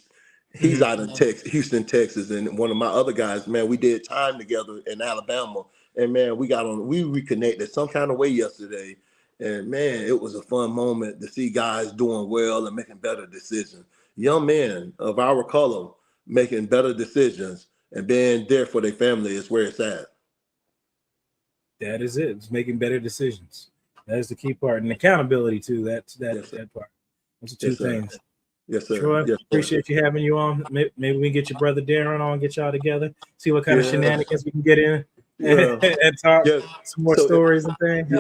He's out in Houston, Texas, and one of my other guys, man, we did time together in Alabama. And man, we reconnected some kind of way yesterday. And man, it was a fun moment to see guys doing well and making better decisions. Young men of our color making better decisions and being there for their family is where it's at. That is it. It's making better decisions. That is the key part. And accountability too. That part. Those are two things. Yes, sir. Troy, appreciate you having you on. Maybe we can get your brother Darren on, get y'all together, see what kind of shenanigans we can get in and talk some more stories and things.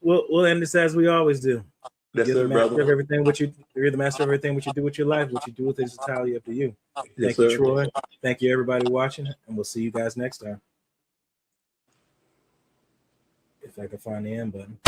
We'll end this as we always do. Yes, You're sir, the master brother. of everything. You're the master of everything. What you do with your life, what you do with it is entirely up to you. Yes, Thank you, sir. Troy. Thank you, everybody watching, and we'll see you guys next time. If I can find the end button.